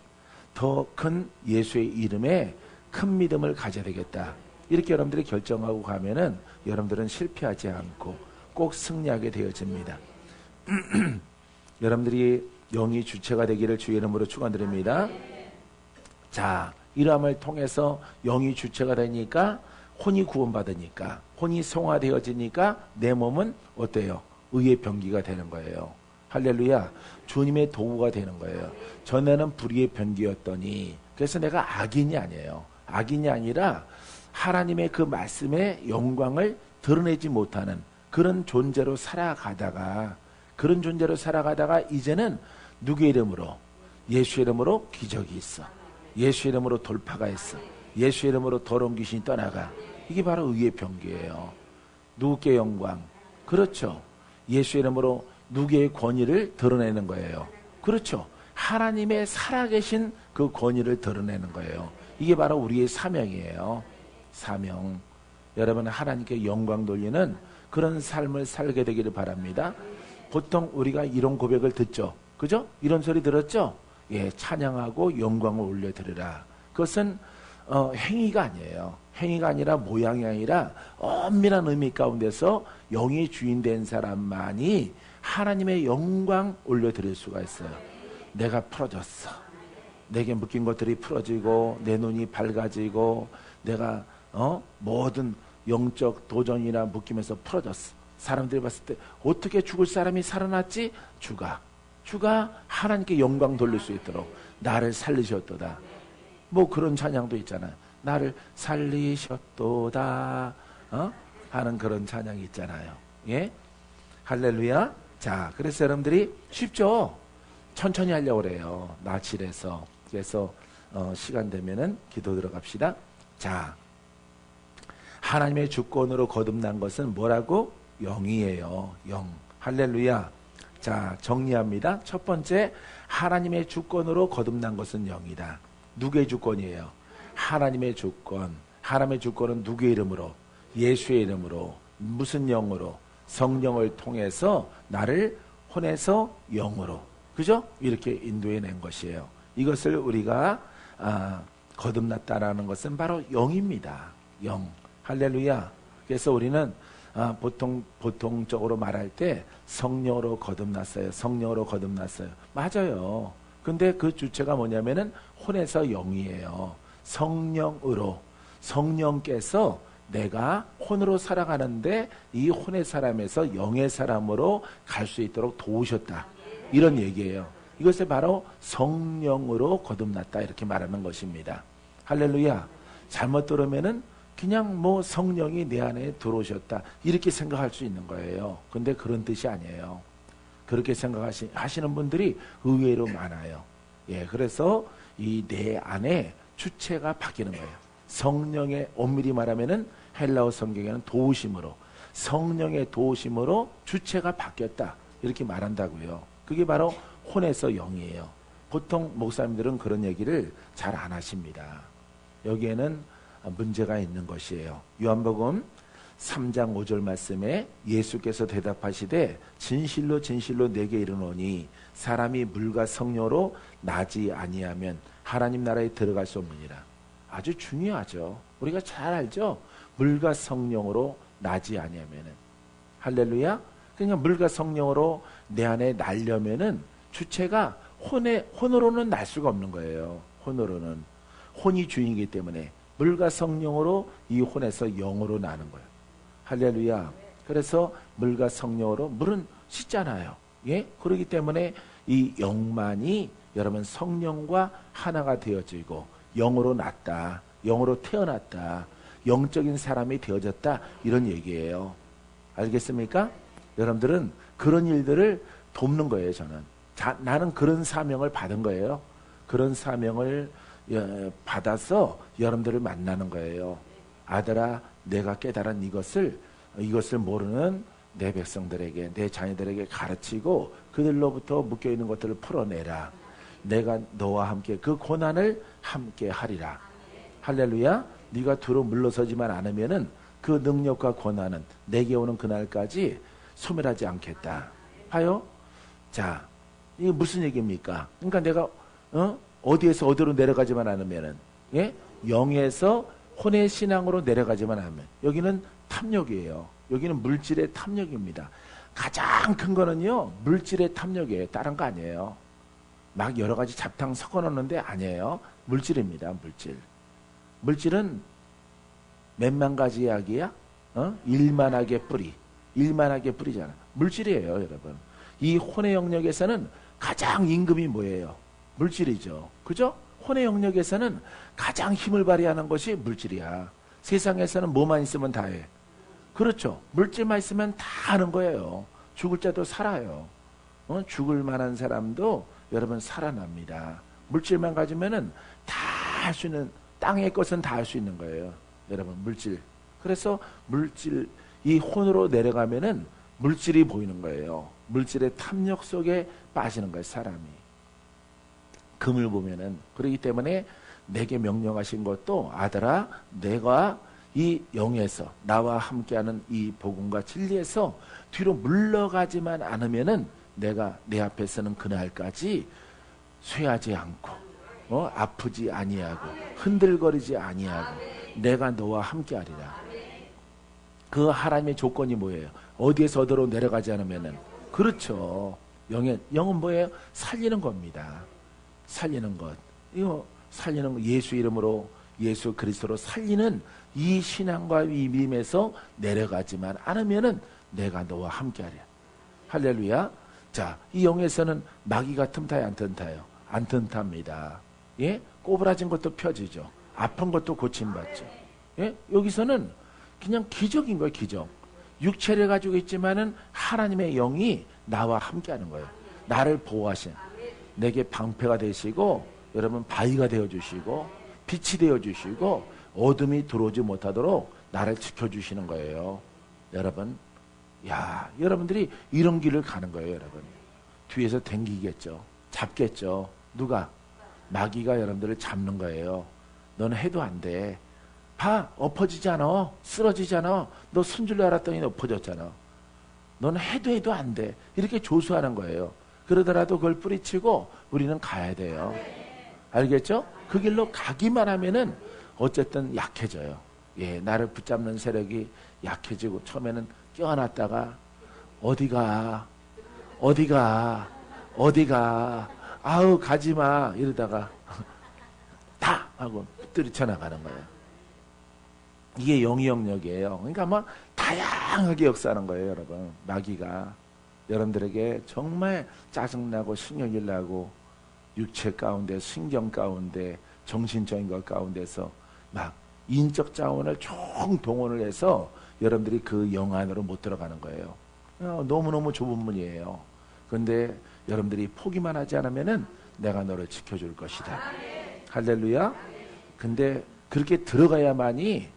더 큰 예수의 이름에 큰 믿음을 가져야 되겠다. 이렇게 여러분들이 결정하고 가면은 여러분들은 실패하지 않고 꼭 승리하게 되어집니다. 여러분들이 영이 주체가 되기를 주의 이름으로 축원드립니다. 자, 이러함을 통해서 영이 주체가 되니까 혼이 구원받으니까 혼이 성화되어지니까 내 몸은 어때요? 의의 병기가 되는 거예요. 할렐루야. 주님의 도구가 되는 거예요. 전에는 불의의 병기였더니 그래서 내가 악인이 아니에요. 악인이 아니라 하나님의 그 말씀의 영광을 드러내지 못하는 그런 존재로 살아가다가 이제는 누구의 이름으로? 예수의 이름으로 기적이 있어. 예수의 이름으로 돌파가 있어. 예수의 이름으로 더러운 귀신이 떠나가. 이게 바로 의의 병기예요. 누구께 영광? 그렇죠. 예수의 이름으로 누구의 권위를 드러내는 거예요. 그렇죠. 하나님의 살아계신 그 권위를 드러내는 거예요. 이게 바로 우리의 사명이에요. 사명. 여러분, 하나님께 영광 돌리는 그런 삶을 살게 되기를 바랍니다. 보통 우리가 이런 고백을 듣죠. 그죠? 이런 소리 들었죠? 예, 찬양하고 영광을 올려드리라. 그것은 행위가 아니에요. 행위가 아니라 모양이 아니라 엄밀한 의미 가운데서 영의 주인 된 사람만이 하나님의 영광 올려드릴 수가 있어요. 내가 풀어졌어. 내게 묶인 것들이 풀어지고 내 눈이 밝아지고 내가 모든 영적 도전이나 묶임에서 풀어졌어. 사람들이 봤을 때 어떻게 죽을 사람이 살아났지? 주가 하나님께 영광 돌릴 수 있도록 나를 살리셨도다. 뭐 그런 찬양도 있잖아요. 나를 살리셨도다 하는 그런 찬양이 있잖아요. 예? 할렐루야. 자, 그래서 여러분들이 쉽죠? 천천히 하려고 그래요. 나칠해서. 그래서 시간 되면은 기도 들어갑시다. 자, 하나님의 주권으로 거듭난 것은 뭐라고? 영이에요. 영. 할렐루야. 자, 정리합니다. 첫 번째, 하나님의 주권으로 거듭난 것은 영이다. 누구의 주권이에요? 하나님의 주권. 하나님의 주권은 누구의 이름으로? 예수의 이름으로. 무슨 영으로? 성령을 통해서 나를 혼에서 영으로. 그죠? 이렇게 인도해 낸 것이에요. 이것을 우리가 거듭났다라는 것은 바로 영입니다. 영. 할렐루야. 그래서 우리는 보통적으로 말할 때 성령으로 거듭났어요. 성령으로 거듭났어요. 맞아요. 근데 그 주체가 뭐냐면은 혼에서 영이에요. 성령으로. 성령께서 내가 혼으로 살아가는데 이 혼의 사람에서 영의 사람으로 갈 수 있도록 도우셨다. 이런 얘기예요. 이것을 바로 성령으로 거듭났다. 이렇게 말하는 것입니다. 할렐루야. 잘못 들으면은 그냥 뭐 성령이 내 안에 들어오셨다. 이렇게 생각할 수 있는 거예요. 근데 그런 뜻이 아니에요. 그렇게 생각하시는 분들이 의외로 많아요. 예, 그래서 이 내 안에 주체가 바뀌는 거예요. 성령의 엄밀히 말하면은 헬라어 성경에는 도우심으로 성령의 도우심으로 주체가 바뀌었다. 이렇게 말한다고요. 그게 바로 혼에서 영이에요. 보통 목사님들은 그런 얘기를 잘 안 하십니다. 여기에는 문제가 있는 것이에요. 요한복음 3장 5절 말씀에 예수께서 대답하시되 진실로 진실로 내게 이르노니 사람이 물과 성령으로 나지 아니하면 하나님 나라에 들어갈 수 없느니라. 아주 중요하죠. 우리가 잘 알죠. 물과 성령으로 나지 아니하면은. 할렐루야. 그러니까 물과 성령으로 내 안에 날려면은 주체가 혼으로는 날 수가 없는 거예요. 혼으로는. 혼이 주인이기 때문에 물과 성령으로 이 혼에서 영으로 나는 거예요. 할렐루야. 그래서 물과 성령으로, 물은 씻잖아요. 예? 그렇기 때문에 이 영만이 여러분 성령과 하나가 되어지고 영으로 났다. 영으로 태어났다. 영적인 사람이 되어졌다. 이런 얘기예요. 알겠습니까? 여러분들은 그런 일들을 돕는 거예요. 저는. 나는 그런 사명을 받은 거예요. 그런 사명을 받아서 여러분들을 만나는 거예요. 아들아, 내가 깨달은 이것을 모르는 내 백성들에게, 내 자녀들에게 가르치고 그들로부터 묶여있는 것들을 풀어내라. 내가 너와 함께 그 고난을 함께 하리라. 할렐루야. 네가 두루 물러서지만 않으면은 그 능력과 고난은 내게 오는 그날까지 소멸하지 않겠다. 하여. 자, 이게 무슨 얘기입니까? 그러니까 내가 어디에서 어디로 내려가지만 않으면은, 예? 영에서 혼의 신앙으로 내려가지만 않으면, 여기는 탐욕이에요. 여기는 물질의 탐욕입니다. 가장 큰 거는요, 물질의 탐욕이에요. 다른 거 아니에요. 막 여러 가지 잡탕 섞어 놓는데 아니에요. 물질입니다. 물질은 몇만 가지 약이야? 일만하게 뿌리. 일만하게 뿌리잖아. 물질이에요, 여러분. 이 혼의 영역에서는 가장 임금이 뭐예요? 물질이죠. 그죠? 혼의 영역에서는 가장 힘을 발휘하는 것이 물질이야. 세상에서는 뭐만 있으면 다 해. 그렇죠. 물질만 있으면 다 하는 거예요. 죽을 자도 살아요. 죽을 만한 사람도 여러분 살아납니다. 물질만 가지면은 다 할 수 있는, 땅의 것은 다 할 수 있는 거예요. 여러분, 물질. 그래서 물질, 이 혼으로 내려가면은 물질이 보이는 거예요. 물질의 탐욕 속에 빠지는 거예요, 사람이. 금을 보면은. 그렇기 때문에 내게 명령하신 것도, 아들아, 내가 이 영에서 나와 함께하는 이 복음과 진리에서 뒤로 물러가지만 않으면은 내가 내 앞에서는 그날까지 쇠하지 않고 아프지 아니하고 흔들거리지 아니하고 내가 너와 함께하리라. 그 하나님의 조건이 뭐예요? 어디에서 어디로 내려가지 않으면은, 그렇죠. 영은 뭐예요? 살리는 겁니다. 살리는 것. 이거 살리는 거, 예수 이름으로, 예수 그리스도로 살리는 이 신앙과 이 믿음에서 내려가지만 않으면은 내가 너와 함께하리라. 할렐루야. 자, 이 영에서는 마귀가 틈타요, 안 틈타요? 안 틈탑니다. 예? 꼬부라진 것도 펴지죠. 아픈 것도 고침받죠. 예? 여기서는 그냥 기적인 거예요, 기적. 육체를 가지고 있지만은 하나님의 영이 나와 함께하는 거예요. 나를 보호하신, 내게 방패가 되시고, 여러분 바위가 되어주시고, 빛이 되어주시고, 어둠이 들어오지 못하도록 나를 지켜주시는 거예요. 여러분, 야, 여러분들이 이런 길을 가는 거예요, 여러분. 뒤에서 댕기겠죠. 잡겠죠. 누가? 마귀가 여러분들을 잡는 거예요. 너는 해도 안 돼. 봐, 엎어지지 않아. 쓰러지지 않아. 너 쓴 줄 알았더니 엎어졌잖아. 너는 해도 안 돼. 이렇게 조수하는 거예요. 그러더라도 그걸 뿌리치고 우리는 가야 돼요. 알겠죠? 그 길로 가기만 하면은 어쨌든 약해져요. 예, 나를 붙잡는 세력이 약해지고, 처음에는 껴안았다가 어디가 아우 가지마 이러다가 다 하고 들이쳐 나가는 거예요. 이게 영의 영역이에요. 그러니까 막 다양하게 역사하는 거예요, 여러분. 마귀가 여러분들에게 정말 짜증나고 신경질 나고, 육체 가운데, 신경 가운데, 정신적인 것 가운데서 막 인적 자원을 총동원을 해서 여러분들이 그 영 안으로 못 들어가는 거예요. 너무너무 좁은 문이에요. 그런데 여러분들이 포기만 하지 않으면은 내가 너를 지켜줄 것이다. 할렐루야. 근데 그렇게 들어가야만이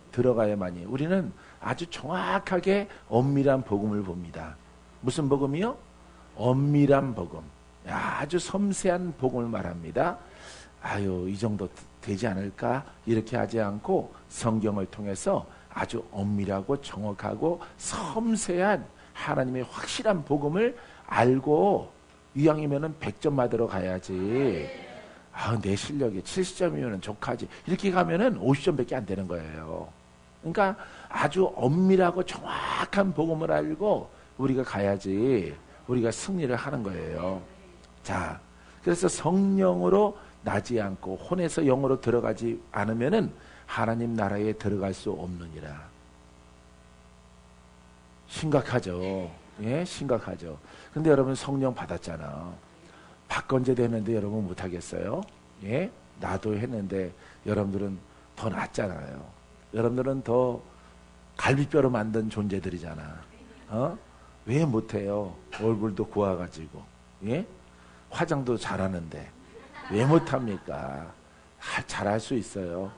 우리는 아주 정확하게 엄밀한 복음을 봅니다. 무슨 복음이요? 엄밀한 복음. 아주 섬세한 복음을 말합니다. 아유, 이 정도 되지 않을까? 이렇게 하지 않고 성경을 통해서 아주 엄밀하고 정확하고 섬세한 하나님의 확실한 복음을 알고, 이왕이면은 100점 받으러 가야지. 내 실력이 70점이면은 족하지. 이렇게 가면은 50점밖에 안 되는 거예요. 그러니까 아주 엄밀하고 정확한 복음을 알고 우리가 가야지 우리가 승리를 하는 거예요. 자, 그래서 성령으로 나지 않고 혼에서 영으로 들어가지 않으면은 하나님 나라에 들어갈 수 없느니라. 심각하죠. 예, 심각하죠. 근데 여러분 성령 받았잖아. 박건제도 했는데 여러분 못하겠어요? 예, 나도 했는데 여러분들은 더 낫잖아요. 여러분들은 더 갈비뼈로 만든 존재들이잖아. 왜 못해요? 얼굴도 고와가지고, 예, 화장도 잘하는데 왜 못합니까? 잘할 수 있어요.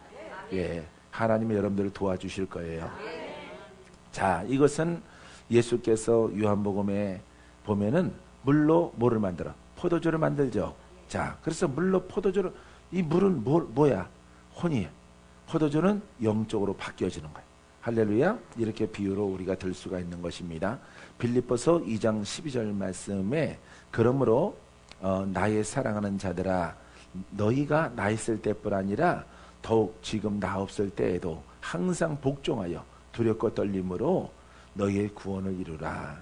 예, 하나님이 여러분들을 도와주실 거예요. 자, 이것은 예수께서 요한복음에 보면은 물로 뭐를 만들어? 포도주를 만들죠. 자, 그래서 물로 포도주를, 이 물은 뭐야? 혼이에요. 포도주는 영적으로 바뀌어지는 거예요. 할렐루야. 이렇게 비유로 우리가 들 수가 있는 것입니다. 빌립보서 2장 12절 말씀에 그러므로 나의 사랑하는 자들아 너희가 나 있을 때뿐 아니라 더욱 지금 나 없을 때에도 항상 복종하여 두렵고 떨림으로 너희의 구원을 이루라.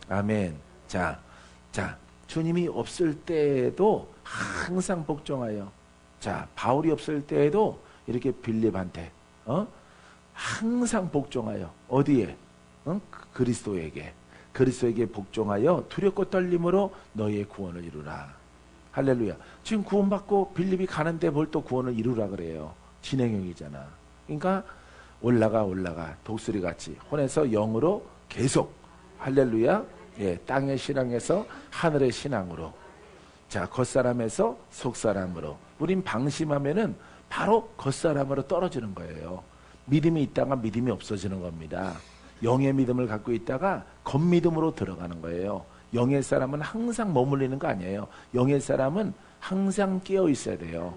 아멘. 자, 주님이 없을 때에도 항상 복종하여. 자, 바울이 없을 때에도 이렇게 빌립한테 항상 복종하여. 어디에? 그리스도에게 복종하여 두렵고 떨림으로 너희의 구원을 이루라. 할렐루야. 지금 구원받고 빌립이 가는데 뭘 또 구원을 이루라 그래요. 진행형이잖아. 그러니까 올라가 독수리같이 혼에서 영으로 계속. 할렐루야. 예, 땅의 신앙에서 하늘의 신앙으로. 자, 겉사람에서 속사람으로. 우린 방심하면은 바로 겉사람으로 떨어지는 거예요. 믿음이 있다가 믿음이 없어지는 겁니다. 영의 믿음을 갖고 있다가 겉믿음으로 들어가는 거예요. 영의 사람은 항상 머물리는 거 아니에요. 영의 사람은 항상 깨어 있어야 돼요.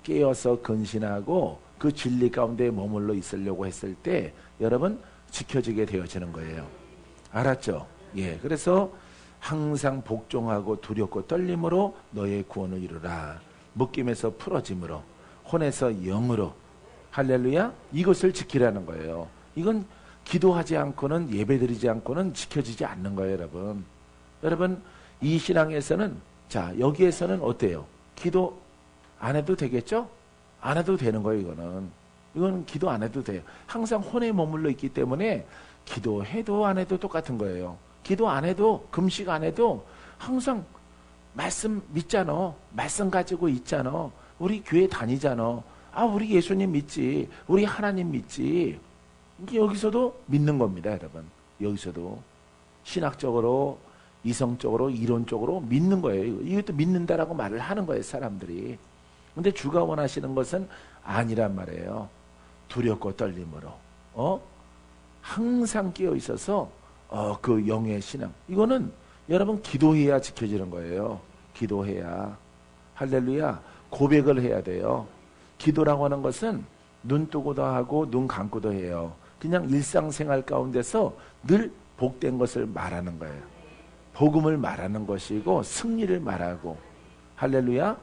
깨어서 근신하고 그 진리 가운데 머물러 있으려고 했을 때 여러분 지켜지게 되어지는 거예요. 알았죠? 예, 그래서 항상 복종하고 두렵고 떨림으로 너의 구원을 이루라. 묶임에서 풀어짐으로, 혼에서 영으로. 할렐루야. 이것을 지키라는 거예요. 이건 기도하지 않고는, 예배드리지 않고는 지켜지지 않는 거예요. 여러분 이 신앙에서는, 자, 여기에서는 어때요? 기도 안 해도 되겠죠? 안 해도 되는 거예요. 이건 기도 안 해도 돼요. 항상 혼에 머물러 있기 때문에 기도해도 안 해도 똑같은 거예요. 기도 안 해도, 금식 안 해도 항상 말씀 믿잖아. 말씀 가지고 있잖아. 우리 교회 다니잖아. 아, 우리 예수님 믿지. 우리 하나님 믿지. 여기서도 믿는 겁니다, 여러분. 여기서도 신학적으로, 이성적으로, 이론적으로 믿는 거예요. 이것도 믿는다라고 말을 하는 거예요, 사람들이. 근데 주가 원하시는 것은 아니란 말이에요. 두렵고 떨림으로. 항상 깨어 있어서 그 영의 신앙. 이거는 여러분 기도해야 지켜지는 거예요. 기도해야. 할렐루야. 고백을 해야 돼요. 기도라고 하는 것은 눈 뜨고도 하고 눈 감고도 해요. 그냥 일상생활 가운데서 늘 복된 것을 말하는 거예요. 복음을 말하는 것이고 승리를 말하고. 할렐루야.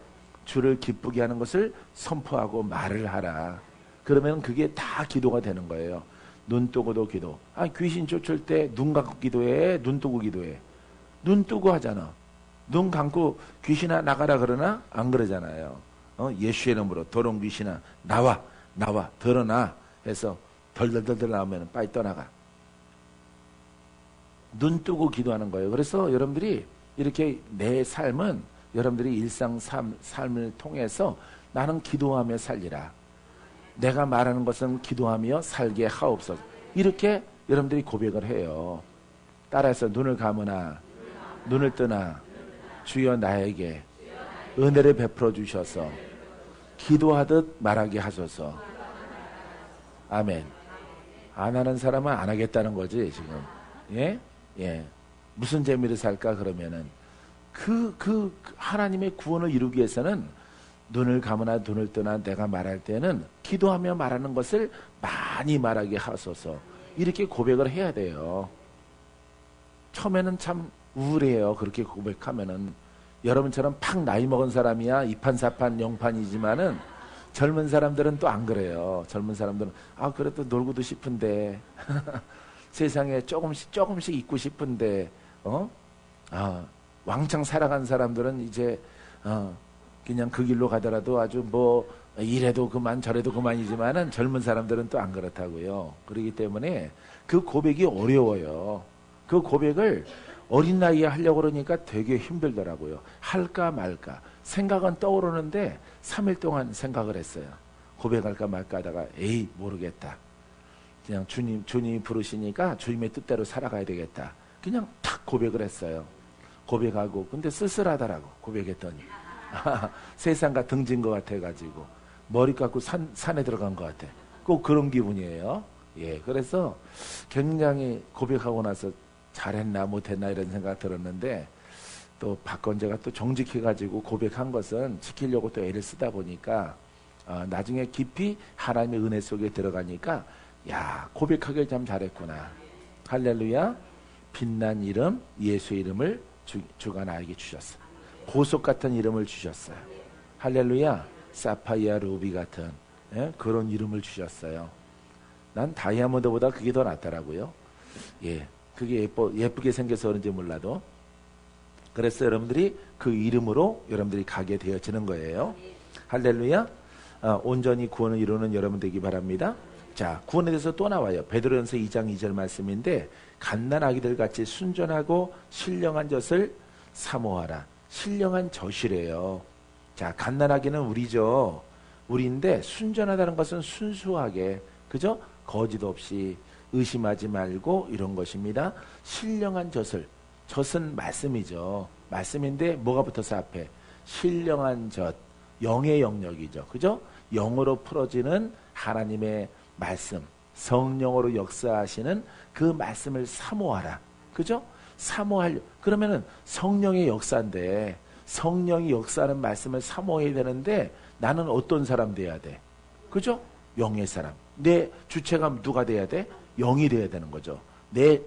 주를 기쁘게 하는 것을 선포하고 말을 하라. 그러면 그게 다 기도가 되는 거예요. 눈 뜨고도 기도. 아, 귀신 쫓을 때 눈 감고 기도해? 눈 뜨고 기도해? 눈 뜨고 하잖아. 눈 감고 귀신아 나가라 그러나? 안 그러잖아요. 예수의 이름으로 더러운 귀신아 나와 드러나 해서 덜덜덜 나오면 빨리 떠나가. 눈 뜨고 기도하는 거예요. 그래서 여러분들이 이렇게 내 삶은 여러분들이 일상 삶을 통해서 나는 기도하며 살리라. 내가 말하는 것은 기도하며 살게 하옵소서. 이렇게 여러분들이 고백을 해요. 따라서 눈을 감으나 눈을 뜨나 주여 나에게 은혜를 베풀어 주셔서 기도하듯 말하게 하소서. 아멘. 안 하는 사람은 안 하겠다는 거지 지금. 예. 무슨 재미를 살까 그러면은 그 하나님의 구원을 이루기 위해서는 눈을 감으나 눈을 뜨나 내가 말할 때는 기도하며 말하는 것을 많이 말하게 하소서. 이렇게 고백을 해야 돼요. 처음에는 참 우울해요. 그렇게 고백하면은. 여러분처럼 팍 나이 먹은 사람이야 이판사판 영판이지만은 젊은 사람들은 또 안 그래요. 젊은 사람들은 아 그래도 놀고도 싶은데 세상에 조금씩 있고 싶은데 왕창 살아간 사람들은 이제 그냥 그 길로 가더라도 아주 뭐 이래도 그만 저래도 그만이지만은 젊은 사람들은 또 안 그렇다고요. 그렇기 때문에 그 고백이 어려워요. 그 고백을 어린 나이에 하려고 그러니까 되게 힘들더라고요. 할까 말까 생각은 떠오르는데 3일 동안 생각을 했어요. 고백할까 말까 하다가 에이 모르겠다. 그냥 주님이 부르시니까 주님의 뜻대로 살아가야 되겠다. 그냥 탁 고백을 했어요. 고백하고 근데 쓸쓸하더라고 고백했더니 세상과 등진 것 같아가지고 머리 깎고 산에 들어간 것 같아. 꼭 그런 기분이에요. 예, 그래서 굉장히 고백하고 나서 잘했나 못했나 이런 생각 들었는데 또 박건재가 또 정직해가지고 고백한 것은 지키려고 또 애를 쓰다 보니까 나중에 깊이 하나님의 은혜 속에 들어가니까 야, 고백하길 참 잘했구나. 할렐루야. 빛난 이름 예수 이름을 주가 나에게 주셨어. 보석 같은 이름을 주셨어요. 할렐루야. 사파이아 루비 같은 그런 이름을 주셨어요. 난 다이아몬드보다 그게 더 낫더라고요. 예, 그게 예쁘게 생겨서 그런지 몰라도. 그래서 여러분들이 그 이름으로 여러분들이 가게 되어지는 거예요. 할렐루야. 온전히 구원을 이루는 여러분 되기 바랍니다. 자, 구원에 대해서 또 나와요. 베드로전서 2장 2절 말씀인데 갓난아기들 같이 순전하고 신령한 젖을 사모하라. 신령한 젖이래요. 자, 갓난아기는 우리죠. 우리인데 순전하다는 것은 순수하게, 그죠? 거짓 없이 의심하지 말고 이런 것입니다. 신령한 젖은 말씀이죠. 말씀인데 뭐가 붙어서 앞에? 신령한 젖, 영의 영역이죠. 그죠? 영으로 풀어지는 하나님의 말씀, 성령으로 역사하시는 그 말씀을 사모하라. 그죠? 그러면은 성령의 역사인데, 성령이 역사하는 말씀을 사모해야 되는데 나는 어떤 사람 돼야 돼? 그죠? 영의 사람. 내 주체가 누가 돼야 돼? 영이 돼야 되는 거죠. 내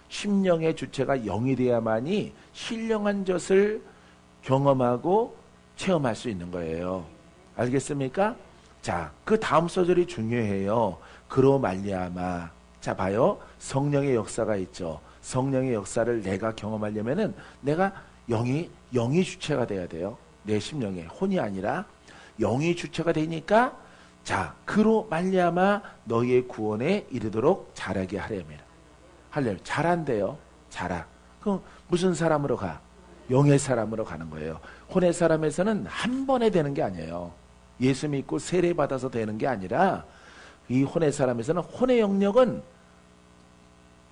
심령의 주체가 영이 돼야만이 신령한 젖을 경험하고 체험할 수 있는 거예요. 알겠습니까? 자, 그 다음 소절이 중요해요. 그로 말미암아. 자, 봐요. 성령의 역사가 있죠. 성령의 역사를 내가 경험하려면은 내가 영이 주체가 돼야 돼요. 내 심령에 혼이 아니라 영이 주체가 되니까 자, 그로 말미암아 너희의 구원에 이르도록 자라게 하려면. 잘한대요. 자라. 그럼 무슨 사람으로 가? 영의 사람으로 가는 거예요. 혼의 사람에서는 한 번에 되는 게 아니에요. 예수 믿고 세례 받아서 되는 게 아니라 이 혼의 사람에서는 혼의 영역은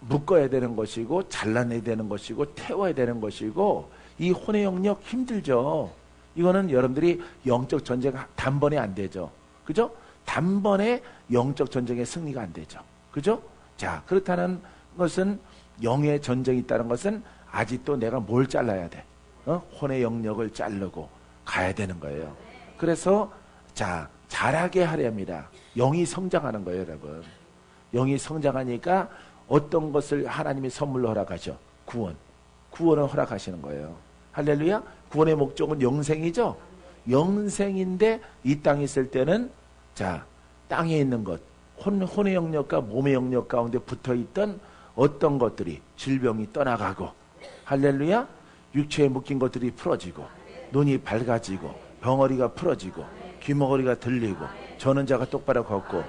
묶어야 되는 것이고 잘라내야 되는 것이고 태워야 되는 것이고 이 혼의 영역 힘들죠. 이거는 여러분들이 영적 전쟁 단번에 안 되죠. 그죠? 단번에 영적 전쟁의 승리가 안 되죠. 그죠? 자, 그렇다는 것은 영의 전쟁이 있다는 것은 아직도 내가 뭘 잘라야 돼? 혼의 영역을 자르고 가야 되는 거예요. 그래서 자, 자라게 하렵니다. 영이 성장하는 거예요, 여러분. 영이 성장하니까 어떤 것을 하나님이 선물로 허락하죠? 구원을 허락하시는 거예요. 할렐루야. 구원의 목적은 영생이죠. 영생인데 이 땅에 있을 때는 자, 땅에 있는 것, 혼의 영역과 몸의 영역 가운데 붙어있던 어떤 것들이 질병이 떠나가고 할렐루야. 육체에 묶인 것들이 풀어지고 눈이 밝아지고 병어리가 풀어지고 귀머거리가 들리고 저는 자가 똑바로 걷고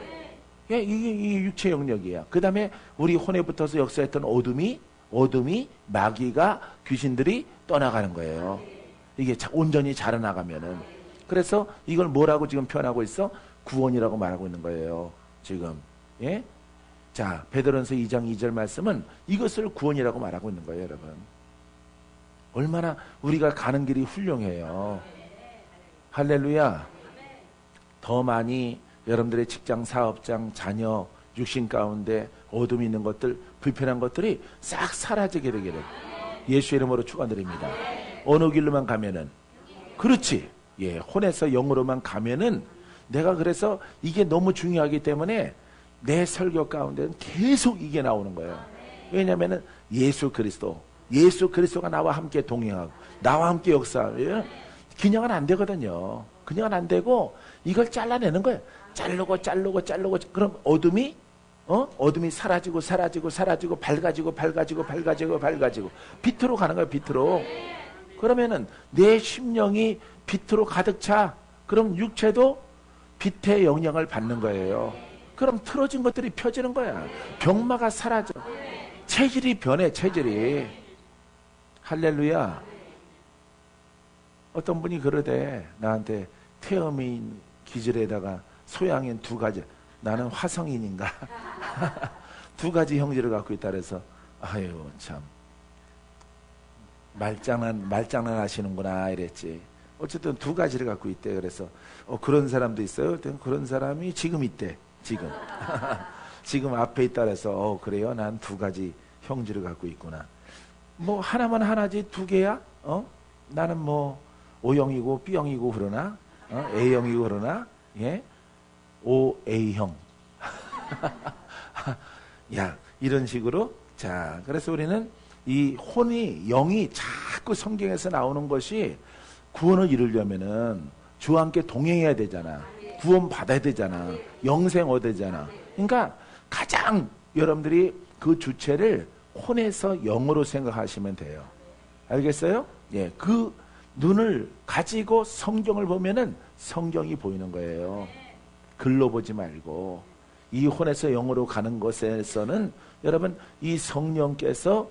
이 육체 영역이야. 그 다음에 우리 혼에 붙어서 역사했던 어둠이 마귀가 귀신들이 떠나가는 거예요. 이게 온전히 자라나가면은. 그래서 이걸 뭐라고 지금 표현하고 있어? 구원이라고 말하고 있는 거예요. 지금. 예? 자, 베드로전서 2장 2절 말씀은 이것을 구원이라고 말하고 있는 거예요, 여러분. 얼마나 우리가 가는 길이 훌륭해요. 할렐루야. 더 많이 여러분들의 직장, 사업장, 자녀, 육신 가운데 어둠이 있는 것들, 불편한 것들이 싹 사라지게 되기를 예수 이름으로 축원드립니다. 어느 길로만 가면은 그렇지. 예, 혼에서 영으로만 가면은 내가 그래서 이게 너무 중요하기 때문에 내 설교 가운데는 계속 이게 나오는 거예요. 왜냐하면은 예수 그리스도가 나와 함께 동행하고 나와 함께 역사하면 그냥은 안 되거든요. 그냥은 안 되고 이걸 잘라내는 거예요. 자르고 그럼 어둠이 사라지고 밝아지고 빛으로 가는 거예요. 빛으로. 그러면은 내 심령이 빛으로 가득 차. 그럼 육체도 빛의 영향을 받는 거예요. 그럼 틀어진 것들이 펴지는 거야. 병마가 사라져. 체질이 변해. 체질이. 할렐루야. 어떤 분이 그러대. 나한테 태음인 기질에다가 소양인 두 가지. 나는 화성인인가? 두 가지 형질을 갖고 있다 그래서 아유 참 말장난 하시는구나 이랬지. 어쨌든 두 가지를 갖고 있대. 그래서 그런 사람도 있어요. 그런 사람이 지금 있대. 지금 앞에 있다 그래서 그래요. 난 두 가지 형질을 갖고 있구나. 뭐 하나만 하나지 두 개야? 나는 뭐 O형이고 B형이고 그러나 A형이고 그러나 예? OA형 야 이런 식으로 자 그래서 우리는 이 혼이 영이 자꾸 성경에서 나오는 것이 구원을 이루려면은 주와 함께 동행해야 되잖아. 구원 받아야 되잖아. 영생 얻어야잖아. 그러니까 가장 여러분들이 그 주체를 혼에서 영으로 생각하시면 돼요. 알겠어요? 예, 그 눈을 가지고 성경을 보면은 성경이 보이는 거예요. 글로 보지 말고 이 혼에서 영으로 가는 것에서는 여러분 이 성령께서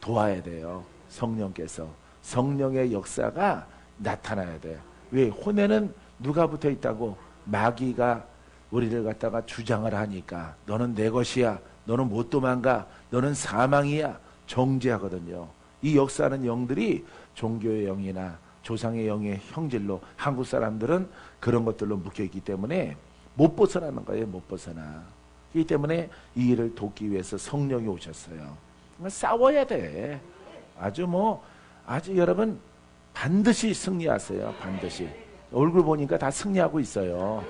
도와야 돼요. 성령께서 성령의 역사가 나타나야 돼. 왜? 혼에는 누가 붙어 있다고? 마귀가 우리를 갖다가 주장을 하니까 너는 내 것이야. 너는 못 도망가. 너는 사망이야. 정죄하거든요. 이 역사하는 영들이 종교의 영이나 조상의 영의 형질로 한국 사람들은 그런 것들로 묶여있기 때문에 못 벗어나는 거예요. 못 벗어나. 그렇기 때문에 이 일을 돕기 위해서 성령이 오셨어요. 싸워야 돼. 아주 여러분 반드시 승리하세요. 반드시. 얼굴 보니까 다 승리하고 있어요.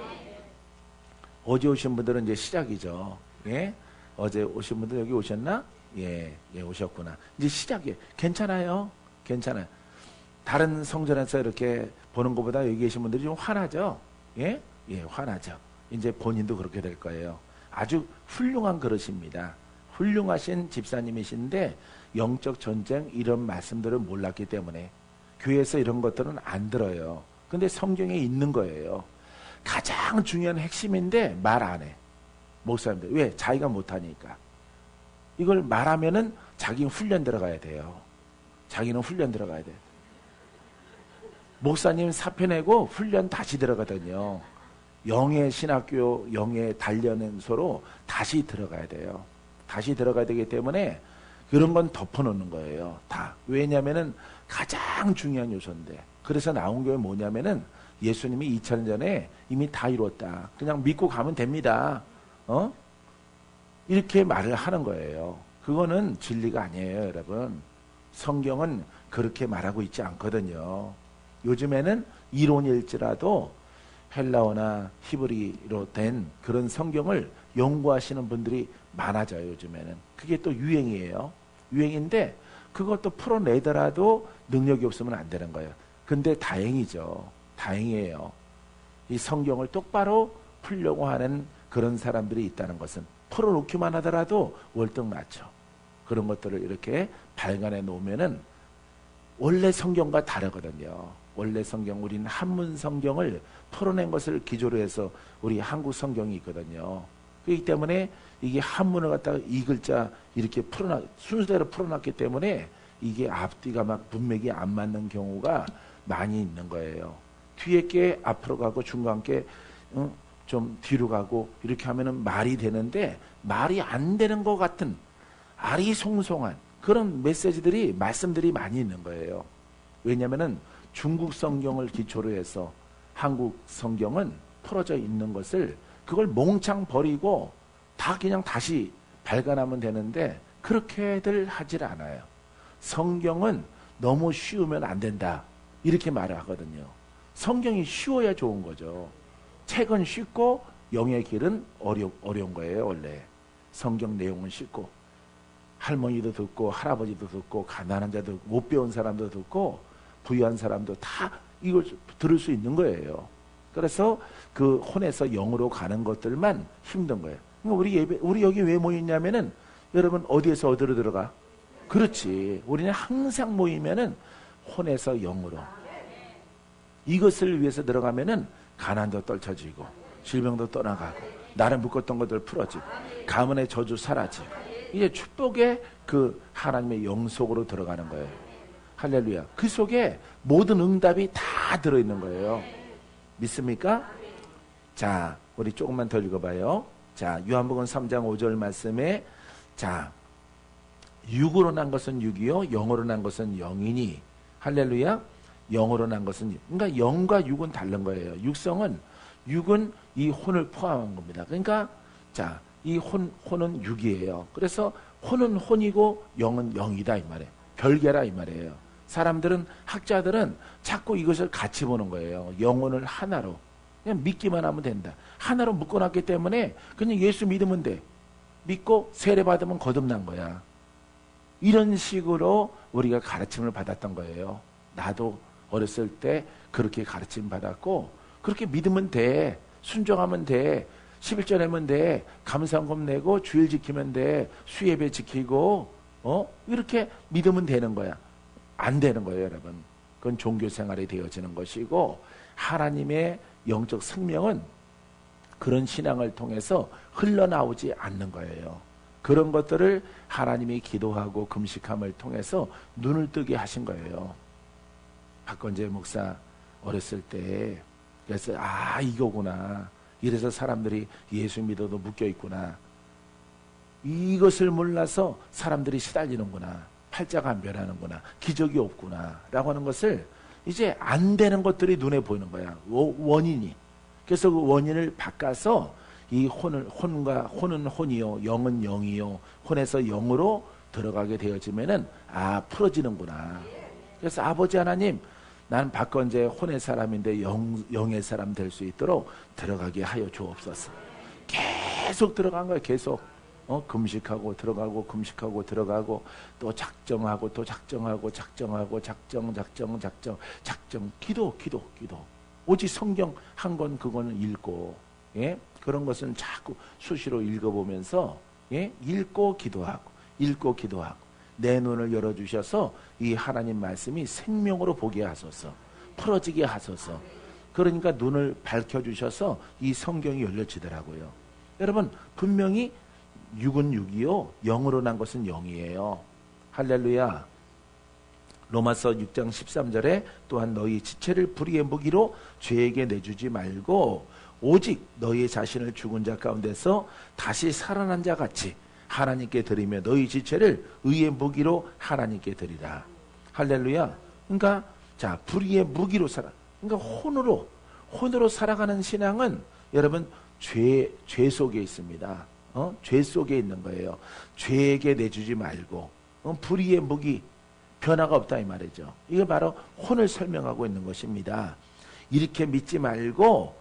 어제 오신 분들은 이제 시작이죠. 예? 어제 오신 분들 여기 오셨나? 예, 오셨구나. 이제 시작이에요. 괜찮아요. 괜찮아요. 다른 성전에서 이렇게 보는 것보다 여기 계신 분들이 좀 화나죠? 예? 예, 화나죠. 이제 본인도 그렇게 될 거예요. 아주 훌륭한 그릇입니다. 훌륭하신 집사님이신데 영적 전쟁 이런 말씀들을 몰랐기 때문에 교회에서 이런 것들은 안 들어요. 근데 성경에 있는 거예요. 가장 중요한 핵심인데 말 안 해. 목사님들. 왜? 자기가 못하니까. 이걸 말하면은 자기는 훈련 들어가야 돼요. 자기는 훈련 들어가야 돼. 목사님 사표 내고 훈련 다시 들어가거든요. 영의 신학교, 영의 단련소로 다시 들어가야 돼요. 다시 들어가야 되기 때문에 그런 건 덮어놓는 거예요. 다. 왜냐면은 가장 중요한 요소인데. 그래서 나온 게 뭐냐면은 예수님이 2000년 전에 이미 다 이뤘다. 그냥 믿고 가면 됩니다. 이렇게 말을 하는 거예요. 그거는 진리가 아니에요, 여러분. 성경은 그렇게 말하고 있지 않거든요. 요즘에는 이론일지라도 헬라어나 히브리로 된 그런 성경을 연구하시는 분들이 많아져요, 요즘에는. 그게 또 유행이에요. 유행인데 그것도 풀어내더라도 능력이 없으면 안 되는 거예요. 근데 다행이죠. 다행이에요. 이 성경을 똑바로 풀려고 하는 그런 사람들이 있다는 것은 풀어놓기만 하더라도 월등 낫죠. 그런 것들을 이렇게 발간해 놓으면은 원래 성경과 다르거든요. 원래 성경, 우리는 한문 성경을 풀어낸 것을 기조로 해서 우리 한국 성경이 있거든요. 그렇기 때문에 이게 한문을 갖다가 이 글자 이렇게 순서대로 풀어놨기 때문에 이게 앞뒤가 막 문맥이 안 맞는 경우가 많이 있는 거예요. 뒤에 게 앞으로 가고 중간 게 좀 뒤로 가고 이렇게 하면은 말이 되는데 말이 안 되는 것 같은 아리송송한 그런 메시지들이 말씀들이 많이 있는 거예요. 왜냐하면은 중국 성경을 기초로 해서 한국 성경은 풀어져 있는 것을 그걸 몽창 버리고 다 그냥 다시 발간하면 되는데 그렇게들 하질 않아요. 성경은 너무 쉬우면 안 된다. 이렇게 말을 하거든요. 성경이 쉬워야 좋은 거죠. 책은 쉽고 영의 길은 어려운 거예요, 원래. 성경 내용은 쉽고. 할머니도 듣고 할아버지도 듣고 가난한 자도 못 배운 사람도 듣고 부유한 사람도 다 이걸 들을 수 있는 거예요. 그래서 그 혼에서 영으로 가는 것들만 힘든 거예요. 우리 여기 왜 모였냐면은 여러분 어디에서 어디로 들어가? 그렇지. 우리는 항상 모이면은 혼에서 영으로. 이것을 위해서 들어가면은 가난도 떨쳐지고 질병도 떠나가고 나를 묶었던 것들 풀어지고 가문의 저주 사라지고 이제 축복의 그 하나님의 영 속으로 들어가는 거예요. 할렐루야. 그 속에 모든 응답이 다 들어있는 거예요. 믿습니까? 자, 우리 조금만 더 읽어봐요. 자, 요한복음 3장 5절 말씀에 자, 육으로 난 것은 육이요 영으로 난 것은 영이니 할렐루야. 영으로 난 것은 그러니까 영과 육은 다른 거예요. 육은 이 혼을 포함한 겁니다. 그러니까 자, 이 혼은 육이에요. 그래서 혼은 혼이고 영은 영이다 이 말이에요. 별개라 이 말이에요. 사람들은, 학자들은 자꾸 이것을 같이 보는 거예요. 영혼을 하나로. 그냥 믿기만 하면 된다. 하나로 묶어놨기 때문에 그냥 예수 믿으면 돼. 믿고 세례 받으면 거듭난 거야. 이런 식으로 우리가 가르침을 받았던 거예요. 나도 어렸을 때 그렇게 가르침 받았고, 그렇게 믿으면 돼. 순종하면 돼. 11절 하면 돼. 감사금 내고 주일 지키면 돼. 수예배 지키고 이렇게 믿으면 되는 거야. 안 되는 거예요, 여러분. 그건 종교 생활이 되어지는 것이고, 하나님의 영적 생명은 그런 신앙을 통해서 흘러나오지 않는 거예요. 그런 것들을 하나님이 기도하고 금식함을 통해서 눈을 뜨게 하신 거예요. 박건재 목사 어렸을 때 그래서 이거구나. 이래서 사람들이 예수 믿어도 묶여 있구나. 이것을 몰라서 사람들이 시달리는구나. 팔자가 안 변하는구나. 기적이 없구나. 라고 하는 것을 이제 안 되는 것들이 눈에 보이는 거야. 원인이. 그래서 그 원인을 바꿔서 이 혼은 혼이요, 영은 영이요, 혼에서 영으로 들어가게 되어지면은 풀어지는구나. 그래서 아버지 하나님, 나는 박건재 혼의 사람인데 영의 사람 될 수 있도록 들어가게 하여 주옵소서. 계속 들어간 거예요. 계속 금식하고 들어가고 금식하고 들어가고 또 작정하고 또 작정하고 작정하고 작정 기도. 오직 성경 한 권 그거는 읽고, 예? 그런 것은 자꾸 수시로 읽어보면서, 예? 읽고 기도하고 내 눈을 열어주셔서 이 하나님 말씀이 생명으로 보게 하소서, 풀어지게 하소서. 그러니까 눈을 밝혀주셔서 이 성경이 열려지더라고요. 여러분, 분명히 육은 육이요, 영으로 난 것은 영이에요. 할렐루야. 로마서 6장 13절에 또한 너희 지체를 불의의 무기로 죄에게 내주지 말고 오직 너희 자신을 죽은 자 가운데서 다시 살아난 자 같이 하나님께 드리며 너희 지체를 의의 무기로 하나님께 드리라. 할렐루야. 그러니까 불의의 무기로 그러니까 혼으로 살아가는 신앙은 여러분 죄 속에 있습니다. 죄 속에 있는 거예요. 죄에게 내주지 말고 불의의 무기, 변화가 없다 이 말이죠. 이거 바로 혼을 설명하고 있는 것입니다. 이렇게 믿지 말고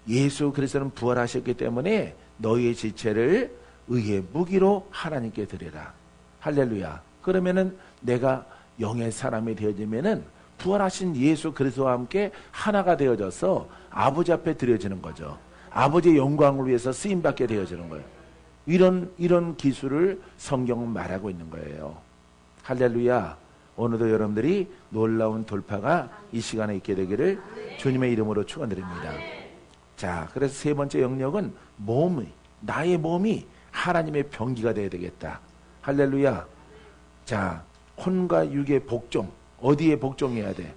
예수 그리스도는 부활하셨기 때문에 너희의 지체를 의의 무기로 하나님께 드리라. 할렐루야. 그러면은 내가 영의 사람이 되어지면은 부활하신 예수 그리스도와 함께 하나가 되어져서 아버지 앞에 드려지는 거죠. 아버지의 영광을 위해서 쓰임받게 되어지는 거예요. 이런 기술을 성경은 말하고 있는 거예요. 할렐루야. 오늘도 여러분들이 놀라운 돌파가 이 시간에 있게 되기를 주님의 이름으로 축원드립니다. 그래서 세 번째 영역은 나의 몸이 하나님의 병기가 되어야 되겠다. 할렐루야. 혼과 육의 복종, 어디에 복종해야 돼?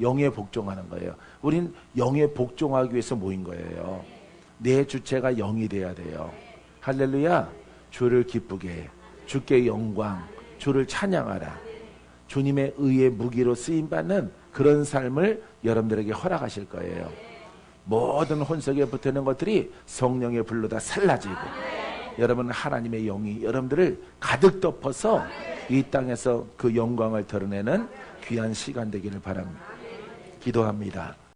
영에 복종하는 거예요. 우린 영에 복종하기 위해서 모인 거예요. 내 주체가 영이 돼야 돼요. 할렐루야. 주를 기쁘게 해. 주께 영광, 주를 찬양하라. 주님의 의의 무기로 쓰임받는 그런 삶을 여러분들에게 허락하실 거예요. 모든 혼 속에 붙어있는 것들이 성령의 불로 다 살라지고 여러분 하나님의 영이 여러분들을 가득 덮어서 이 땅에서 그 영광을 드러내는 귀한 시간 되기를 바랍니다. 기도합니다.